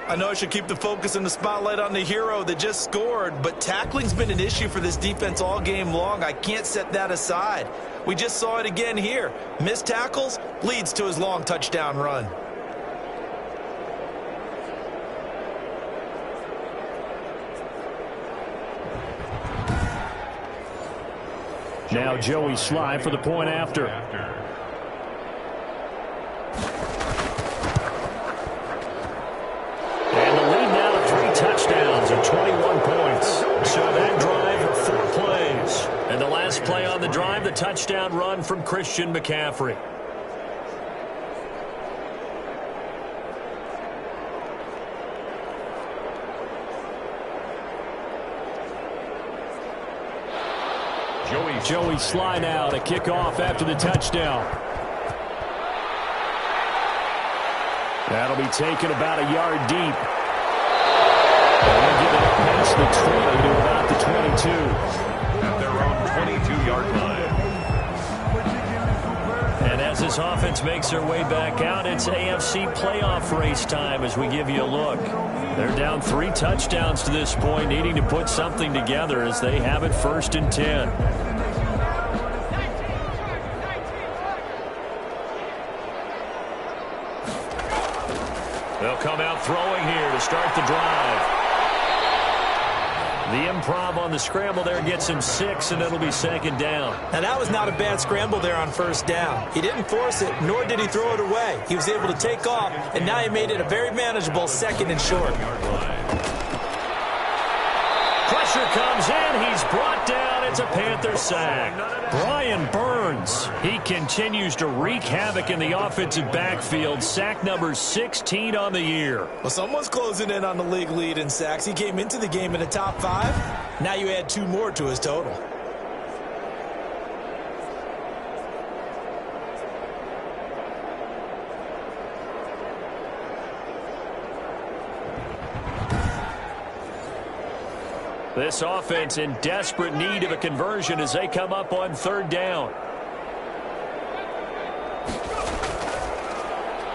I know I should keep the focus and the spotlight on the hero that just scored, but tackling's been an issue for this defense all game long. I can't set that aside. We just saw it again here. Missed tackles leads to his long touchdown run. Now Joey Sly for the point after. And the lead now to 3 touchdowns and 21 points. So that drive, 4 plays. And the last play on the drive, the touchdown run from Christian McCaffrey. Joey Sly now to kick off after the touchdown. That'll be taken about a yard deep. And we'll get it up past the 20 to about the 22. At their own 22-yard line. And as this offense makes their way back out, it's AFC playoff race time as we give you a look. They're down 3 touchdowns to this point, needing to put something together as they have it 1st and 10. come out throwing here to start the drive. The improv on the scramble there gets him 6, and it'll be second down. Now, that was not a bad scramble there on first down. He didn't force it, nor did he throw it away. He was able to take off, and now he made it a very manageable second and short. Pressure comes in. He's brought down. It's a Panther sack. Brian Burns, he continues to wreak havoc in the offensive backfield. Sack number 16 on the year. Well, someone's closing in on the league lead in sacks. He came into the game in the top 5. Now you add 2 more to his total. This offense in desperate need of a conversion as they come up on third down.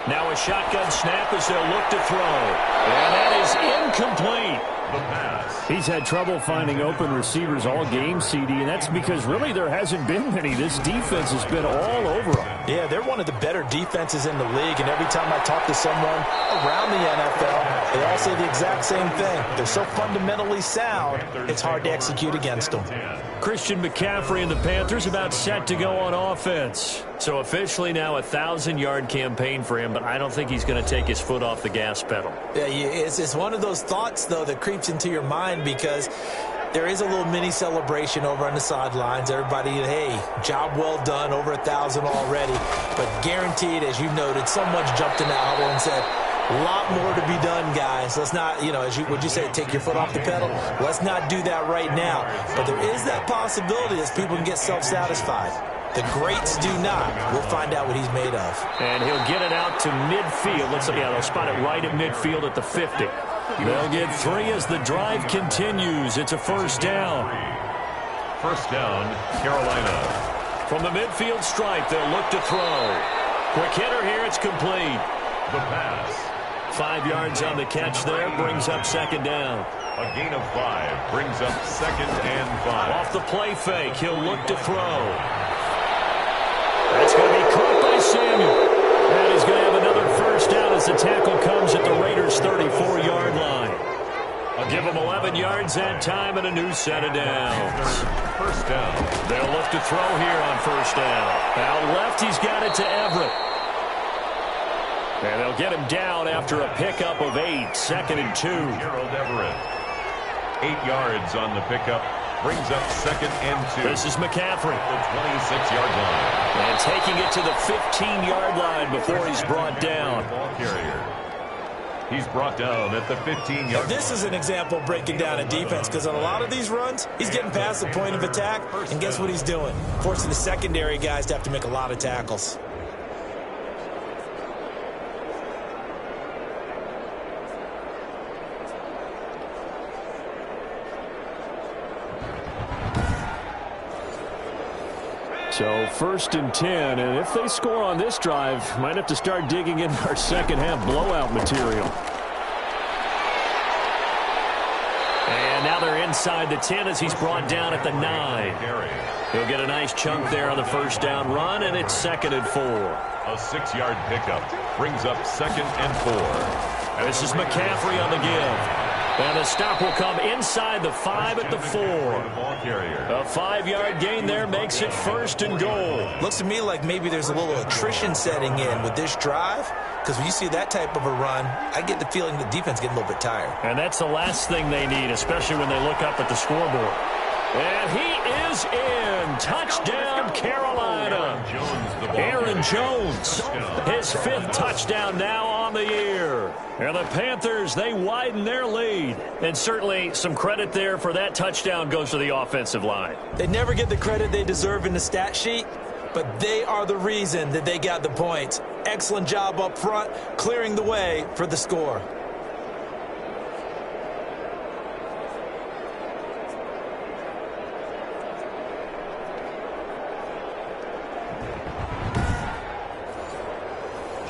Now a shotgun snap as they'll look to throw. And that is incomplete. The pass. He's had trouble finding open receivers all game, CD, and that's because really there hasn't been many. This defense has been all over them. Yeah, they're one of the better defenses in the league, and every time I talk to someone around the NFL, they all say the exact same thing. They're so fundamentally sound, it's hard to execute against them. Christian McCaffrey and the Panthers about set to go on offense. So officially now a 1,000-yard campaign for him, but I don't think he's going to take his foot off the gas pedal. Yeah, it's one of those thoughts, though, that creeps into your mind because there is a little mini celebration over on the sidelines. Everybody, hey, job well done, over 1,000 already. But guaranteed, as you noted, someone's jumped in the huddle and said, a lot more to be done, guys. Let's not, would you say, take your foot off the pedal? Let's not do that right now. But there is that possibility as people can get self-satisfied. The greats do not. We'll find out what he's made of. And he'll get it out to midfield. They'll spot it right at midfield at the 50. They'll get 3 as the drive continues. It's a first down. First down, Carolina. From the midfield stripe, they'll look to throw. Quick hitter here, it's complete. The pass. 5 yards on the catch there, brings up second down. A gain of 5 brings up second and 5. Off the play fake, he'll look to throw. That's going to be caught by Samuel. And he's going to have another first down as the tackle comes at the Raiders' 34-yard line. I'll give him 11 yards that time and a new set of downs. First down. They'll look to throw here on first down. Out left, he's got it to Everett. And they'll get him down after a pickup of 8, second and 2. Gerald Everett. 8 yards on the pickup. Brings up second and 2. This is McCaffrey. The 26-yard line. And taking it to the 15-yard line before he's brought down. Ball carrier. He's brought down at the 15-yard line. This is an example of breaking down a defense because on a lot of these runs, he's getting past the point of attack, and guess what he's doing? Forcing the secondary guys to have to make a lot of tackles. So first and 10, and if they score on this drive, might have to start digging in our second half blowout material. And now they're inside the 10 as he's brought down at the 9. He'll get a nice chunk there on the first down run, and it's second and 4. A 6-yard pickup brings up second and 4. And this is McCaffrey on the give. And the stop will come inside the 5 at the 4. A 5-yard gain there makes it first and goal. Looks to me like maybe there's a little attrition setting in with this drive, because when you see that type of a run, I get the feeling the defense getting a little bit tired. And that's the last thing they need, especially when they look up at the scoreboard. And he is in. Touchdown, Carolina. Aaron Jones, his 5th touchdown now on the year. And the Panthers, they widen their lead. And certainly some credit there for that touchdown goes to the offensive line. They never get the credit they deserve in the stat sheet, but they are the reason that they got the points. Excellent job up front, clearing the way for the score.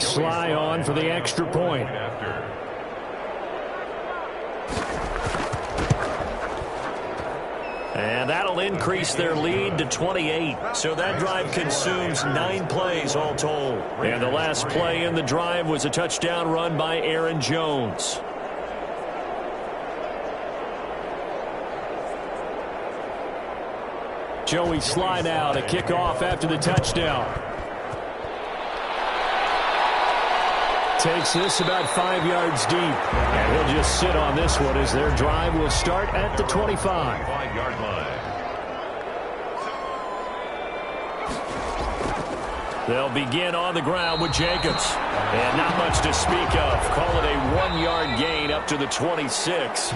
Sly on for the extra point. And that'll increase their lead to 28. So that drive consumes 9 plays all told. And the last play in the drive was a touchdown run by Aaron Jones. Joey slide out, a kickoff after the touchdown. Takes this about 5 yards deep. And he'll just sit on this one as their drive will start at the 25. 5-yard line. They'll begin on the ground with Jacobs. And not much to speak of. Call it a 1-yard gain up to the 26.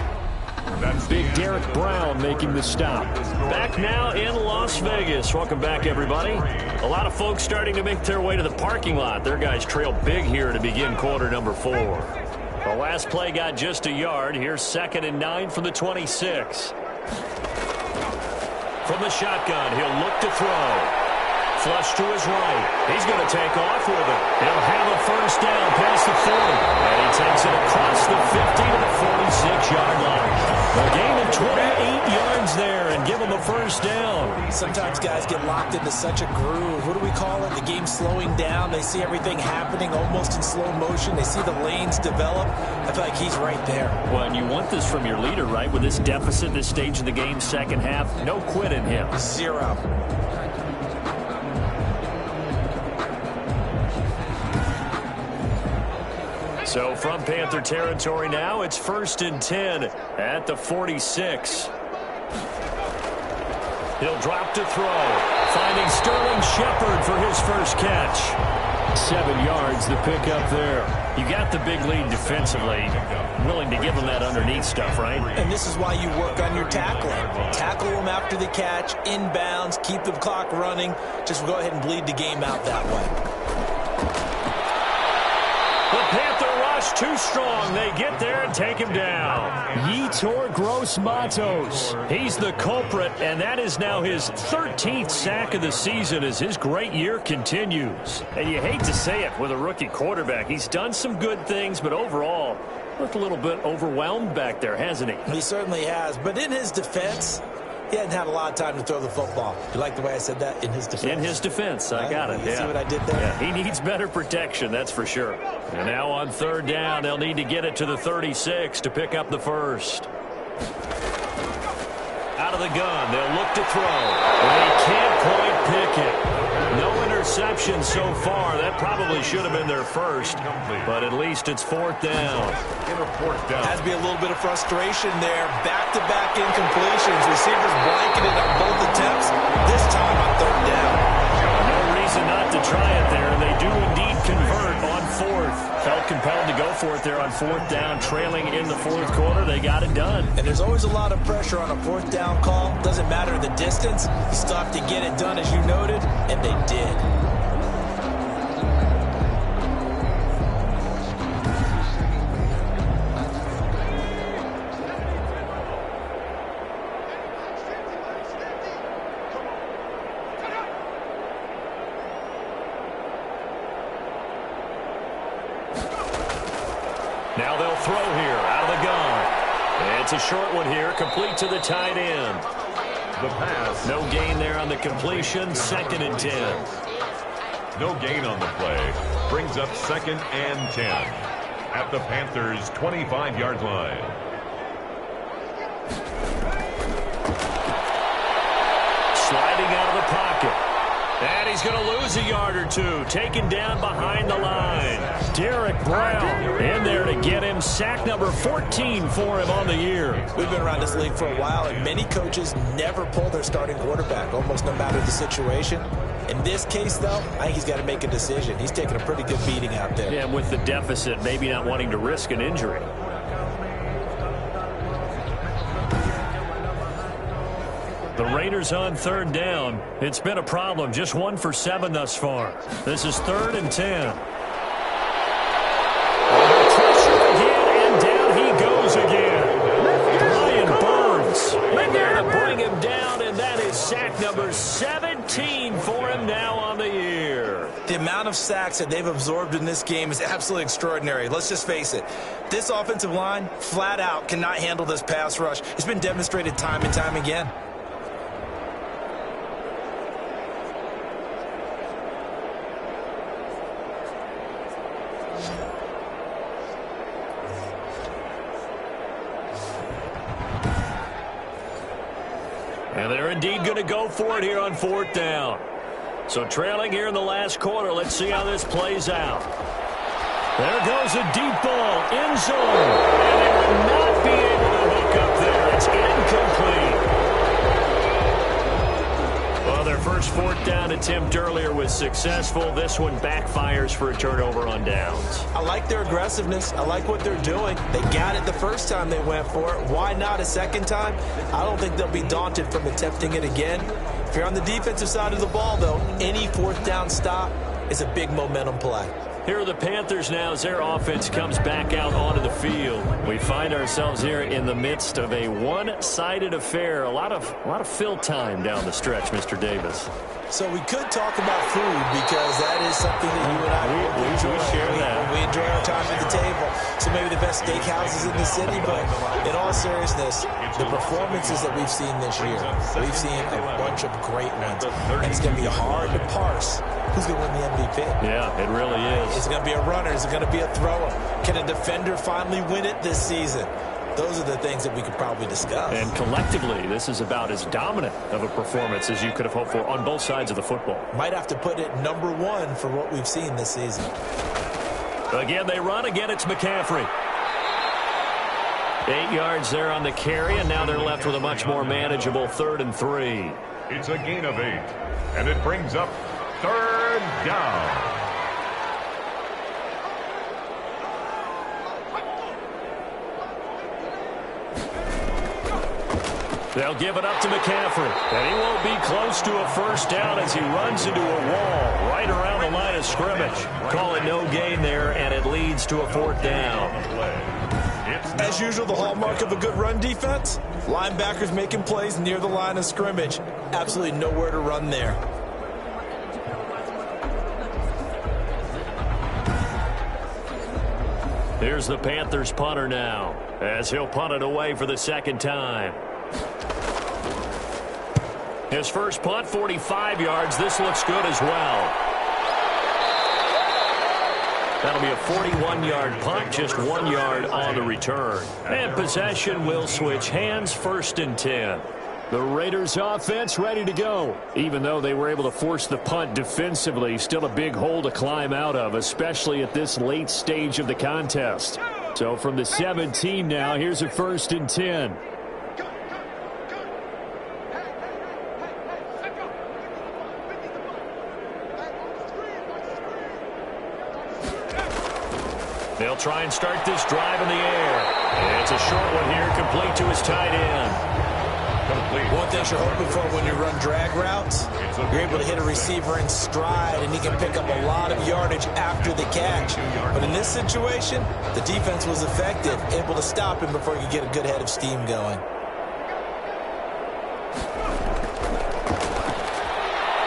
Big Derek Brown making the stop. Back now in Las Vegas. Welcome back, everybody. A lot of folks starting to make their way to the parking lot. Their guys trail big here to begin quarter number 4. The last play got just a yard. Here's 2nd and 9 from the 26. From the shotgun, he'll look to throw. Flush to his right. He's going to take off with it. He'll have a first down past the 40. And he takes it across the 50 to the 46-yard line. A gain of 28 yards there and give him a first down. Sometimes guys get locked into such a groove. What do we call it? The game's slowing down. They see everything happening almost in slow motion. They see the lanes develop. I feel like he's right there. Well, and you want this from your leader, right? With this deficit, this stage of the game, second half, no quit in him. 0. So from Panther territory now, it's 1st and 10 at the 46. He'll drop to throw, finding Sterling Shepard for his first catch. 7 yards, the pickup there. You got the big lead defensively. Willing to give him that underneath stuff, right? And this is why you work on your tackling. Tackle them after the catch, inbounds, keep the clock running. Just go ahead and bleed the game out that way. The Panther rush too strong. They get there and take him down. Yetur Gross-Matos. He's the culprit, and that is now his 13th sack of the season as his great year continues. And you hate to say it with a rookie quarterback. He's done some good things, but overall, looked a little bit overwhelmed back there, hasn't he? He certainly has. But in his defense, he hadn't had a lot of time to throw the football. You like the way I said that? In his defense. In his defense. I got it. You see what I did there? Yeah, he needs better protection, that's for sure. And now on 3rd down, they'll need to get it to the 36 to pick up the first. Out of the gun, they'll look to throw. They can't quite pick it. No interception so far. That probably should have been their first, but at least it's 4th down. Has to be a little bit of frustration there. Back-to-back incompletions. Receivers blanketed on both attempts. This time on 3rd down. No reason not to try it there. They do indeed convert on 4th. Felt compelled to go for it there on 4th down, trailing in the 4th quarter. They got it done. And there's always a lot of pressure on a 4th down call. Doesn't matter the distance. You still have to get it done, as you noted, and they did. Now they'll throw here out of the gun. It's a short one here, complete to the tight end. The pass. No gain there on the completion, 2nd and 10. No gain on the play. Brings up 2nd and 10 at the Panthers' 25-yard line. Sliding out of the pocket. And he's going to lose a yard or two. Taken down behind the line. Derek Brown in there to get him. Sack number 14 for him on the year. We've been around this league for a while, and many coaches never pull their starting quarterback, almost no matter the situation. In this case, though, I think he's got to make a decision. He's taking a pretty good beating out there. Yeah, with the deficit, maybe not wanting to risk an injury. The Raiders on 3rd down. It's been a problem. Just 1 for 7 thus far. This is 3rd and 10. Pressure again, and down he goes again. Brian Burns in there to bring him down, and that is sack number 17 for him now on the year. The amount of sacks that they've absorbed in this game is absolutely extraordinary. Let's just face it. This offensive line, flat out, cannot handle this pass rush. It's been demonstrated time and time again. And they're indeed going to go for it here on 4th down. So trailing here in the last quarter. Let's see how this plays out. There goes a deep ball, end zone. And they will not be able to hook up there. It's incomplete. Well, their first 4th down attempt earlier was successful. This one backfires for a turnover on downs. I like their aggressiveness. I like what they're doing. They got it the first time they went for it. Why not a second time? I don't think they'll be daunted from attempting it again. If you're on the defensive side of the ball, though, any 4th down stop is a big momentum play. Here are the Panthers now as their offense comes back out onto the field. We find ourselves here in the midst of a one-sided affair. A lot of fill time down the stretch, Mr. Davis. So we could talk about food because that is something that you and I enjoy. We share that. We enjoy our time at the table. So maybe the best steakhouses in the city, but in all seriousness, the performances that we've seen this year, we've seen a bunch of great ones. And it's going to be hard to parse who's going to win the MVP. Yeah, it really is. Is it going to be a runner? Is it going to be a thrower? Can a defender finally win it this season? Those are the things that we could probably discuss. And collectively, this is about as dominant of a performance as you could have hoped for on both sides of the football. Might have to put it number 1 for what we've seen this season. Again, they run. Again, it's McCaffrey. 8 yards there on the carry, and now they're left with a much more manageable 3rd and 3. It's a gain of 8, and it brings up 3rd down. They'll give it up to McCaffrey. And he won't be close to a first down as he runs into a wall right around the line of scrimmage. Call it no gain there, and it leads to a 4th down. As usual, the hallmark of a good run defense, linebackers making plays near the line of scrimmage. Absolutely nowhere to run there. Here's the Panthers punter now as he'll punt it away for the 2nd time. His first punt, 45 yards. This looks good as well. That'll be a 41-yard punt, just 1 yard on the return. And possession will switch hands, 1st and 10. The Raiders offense ready to go. Even though they were able to force the punt defensively, still a big hole to climb out of, especially at this late stage of the contest. So from the 17 now, here's a 1st and 10. They'll try and start this drive in the air. And it's a short one here, complete to his tight end. Complete. One thing you're hoping for when you run drag routes, you're able to hit a receiver in stride, and he can pick up a lot of yardage after the catch. But in this situation, the defense was effective, able to stop him before he could get a good head of steam going.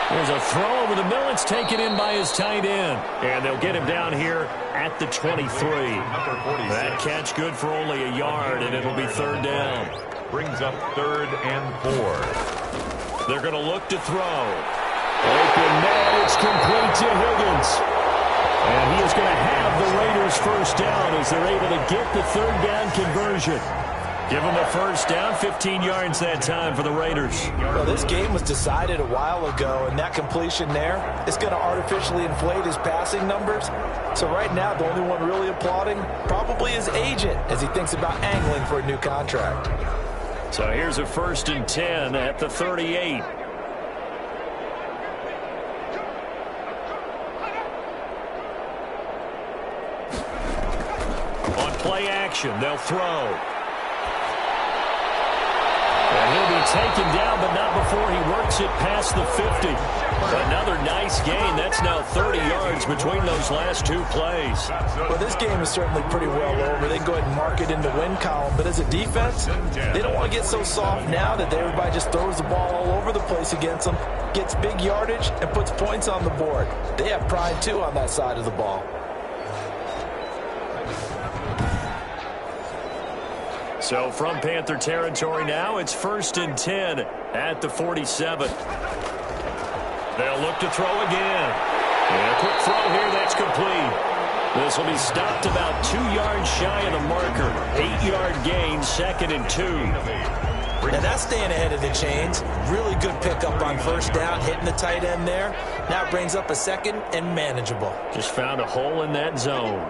There's a throw over the middle. It's taken in by his tight end. And they'll get him down here at the 23. That catch good for only a yard, and it'll be 3rd down. Brings up 3rd and 4. They're going to look to throw. Open man, it's complete to Higgins. And he is going to have the Raiders first down as they're able to get the 3rd down conversion. Give them a first down, 15 yards that time for the Raiders. Well, this game was decided a while ago, and that completion there is going to artificially inflate his passing numbers. So right now, the only one really applauding probably his agent as he thinks about angling for a new contract. So here's a 1st and 10 at the 38. On play action, they'll throw. And he'll be taken down, but not before he works it past the 50. Another nice gain. That's now 30 yards between those last 2 plays. Well, this game is certainly pretty well over. They go ahead and mark it in the win column. But as a defense, they don't want to get so soft now that everybody just throws the ball all over the place against them, gets big yardage, and puts points on the board. They have pride, too, on that side of the ball. So from Panther territory now, it's 1st and 10 at the 47. They'll look to throw again. And a quick throw here, that's complete. This will be stopped about 2 yards shy of the marker. 8-yard gain, 2nd and 2. Now that's staying ahead of the chains. Really good pickup on first down, hitting the tight end there. Now it brings up a second and manageable. Just found a hole in that zone.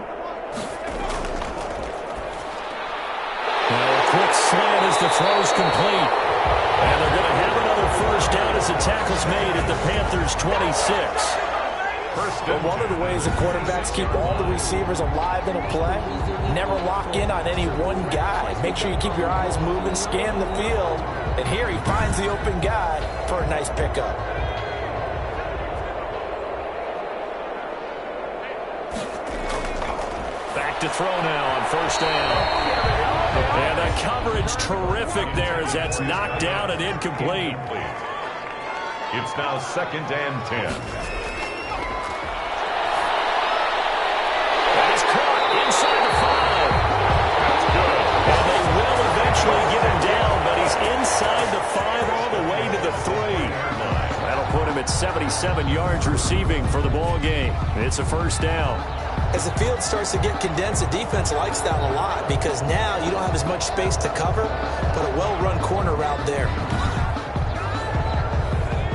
Now a quick slant as the throw's complete. And they're going to have another first down as the tackle's made at the Panthers' 26. But one of the ways the quarterbacks keep all the receivers alive in a play, never lock in on any one guy. Make sure you keep your eyes moving, scan the field. And here he finds the open guy for a nice pickup. Back to throw now on first down. And the coverage terrific there as that's knocked down and incomplete. It's now 2nd and 10. Inside the 5. That's good. And they will eventually get him down, but he's inside the 5 all the way to the 3. That'll put him at 77 yards receiving for the ball game. It's a first down. As the field starts to get condensed, the defense likes that a lot because now you don't have as much space to cover, but a well-run corner route there.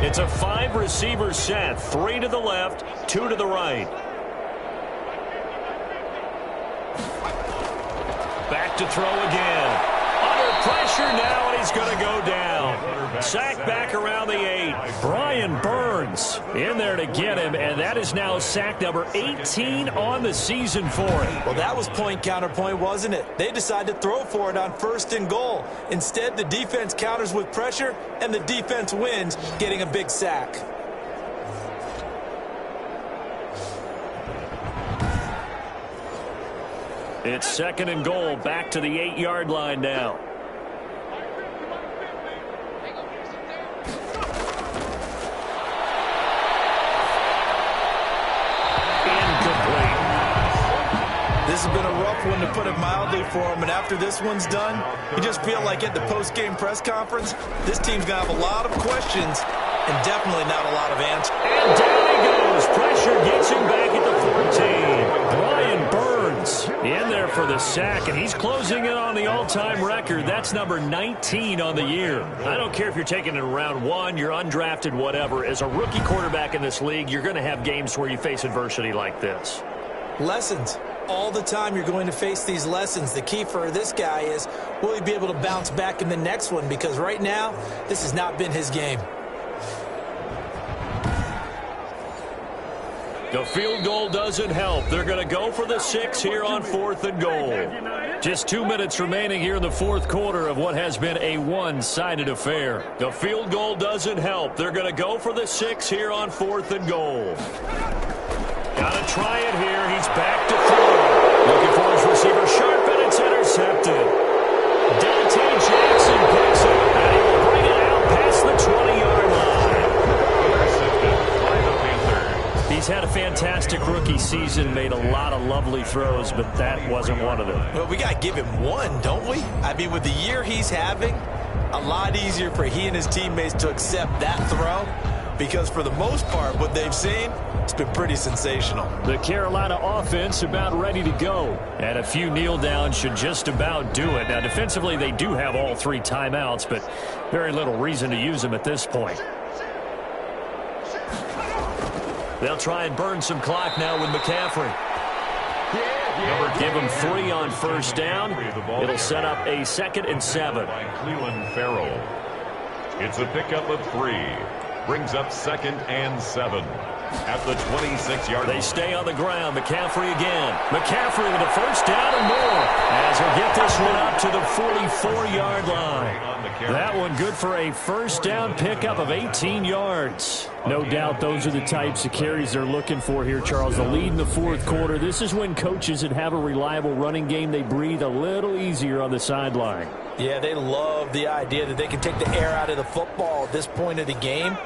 It's a 5-receiver set, 3 to the left, 2 to the right. Back to throw again. Under pressure now, and he's going to go down. Sacked back around the 8. Brian Burns in there to get him, and that is now sack number 18 on the season for him. Well, that was point counterpoint, wasn't it? They decided to throw for it on 1st and goal. Instead, the defense counters with pressure, and the defense wins, getting a big sack. It's 2nd and goal, back to the 8-yard line now. Incomplete. This has been a rough one, to put it mildly, for him, and after this one's done, you just feel like at the post-game press conference, this team's going to have a lot of questions and definitely not a lot of answers. And down he goes. Pressure gets him back at the 14. Brian Burns in there for the sack, and he's closing in on the all-time record. That's number 19 on the year. I don't care if you're taking it in round 1, you're undrafted, whatever. As a rookie quarterback in this league, you're going to have games where you face adversity like this. Lessons. All the time you're going to face these lessons. The key for this guy is, will he be able to bounce back in the next one? Because right now, this has not been his game. The field goal doesn't help. They're going to go for the 6 here on 4th and goal. Just 2 minutes remaining here in the 4th quarter of what has been a one-sided affair. The field goal doesn't help. They're going to go for the 6 here on 4th and goal. Got to try it here. He's back to throw. Looking for his receiver sharp, and it's intercepted. Dante Jackson picks it, and he will bring it out past the 20-yard line. Intercepted by the Panthers. He's had a fantastic rookie season, made a lot of lovely throws, but that wasn't one of them. Well, we got to give him one, don't we? I mean, with the year he's having, a lot easier for he and his teammates to accept that throw, because for the most part, what they've seen, it's been pretty sensational. The Carolina offense about ready to go. And a few kneel downs should just about do it. Now, defensively, they do have all 3 timeouts, but very little reason to use them at this point. They'll try and burn some clock now with McCaffrey. Give him 3 on first down. It'll set up a 2nd and 7. By Cleveland Farrell. It's a pickup of 3. Brings up 2nd and 7. At the 26-yard line. They stay on the ground. McCaffrey again. McCaffrey with a first down and more. As he'll get this one up to the 44-yard line. That one good for a first down pickup of 18 yards. No doubt those are the types of carries they're looking for here, Charles. The lead in the 4th quarter. This is when coaches that have a reliable running game, they breathe a little easier on the sideline. Yeah, they love the idea that they can take the air out of the football at this point of the game.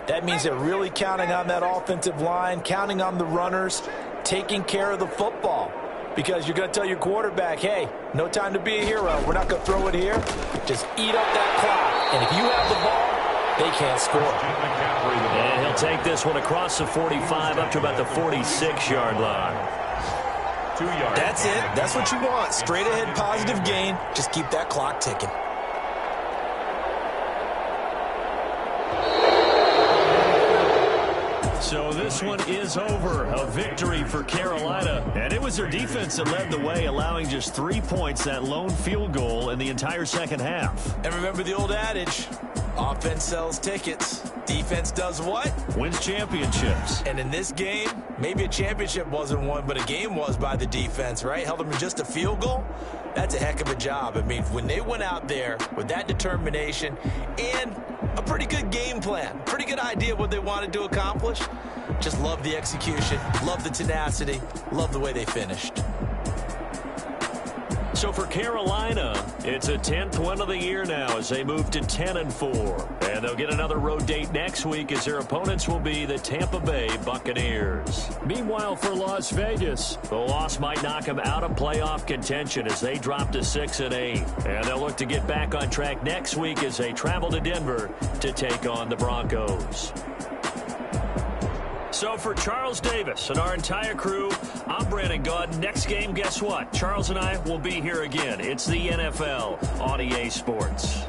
That means they're really counting on that offensive line, counting on the runners, taking care of the football. Because you're going to tell your quarterback, hey, no time to be a hero. We're not going to throw it here. Just eat up that clock. And if you have the ball, they can't score. And he'll take this one across the 45 up to about the 46-yard line. 2 yards. That's it. That's what you want. Straight ahead positive gain. Just keep that clock ticking. this one is over. A victory for Carolina. And it was their defense that led the way, allowing just 3 points, that lone field goal in the entire second half. And remember the old adage, offense sells tickets. Defense does what? Wins championships. And in this game, maybe a championship wasn't won, but a game was by the defense, right? Held them in just a field goal. That's a heck of a job. I mean, when they went out there with that determination and a pretty good game plan, pretty good idea what they wanted to accomplish, just love the execution, love the tenacity, love the way they finished. So for Carolina, it's a 10th win of the year now as they move to 10-4. And they'll get another road date next week as their opponents will be the Tampa Bay Buccaneers. Meanwhile, for Las Vegas, the loss might knock them out of playoff contention as they drop to 6-8. And they'll look to get back on track next week as they travel to Denver to take on the Broncos. So for Charles Davis and our entire crew, I'm Brandon Gaudin. Next game, guess what? Charles and I will be here again. It's the NFL on EA Sports.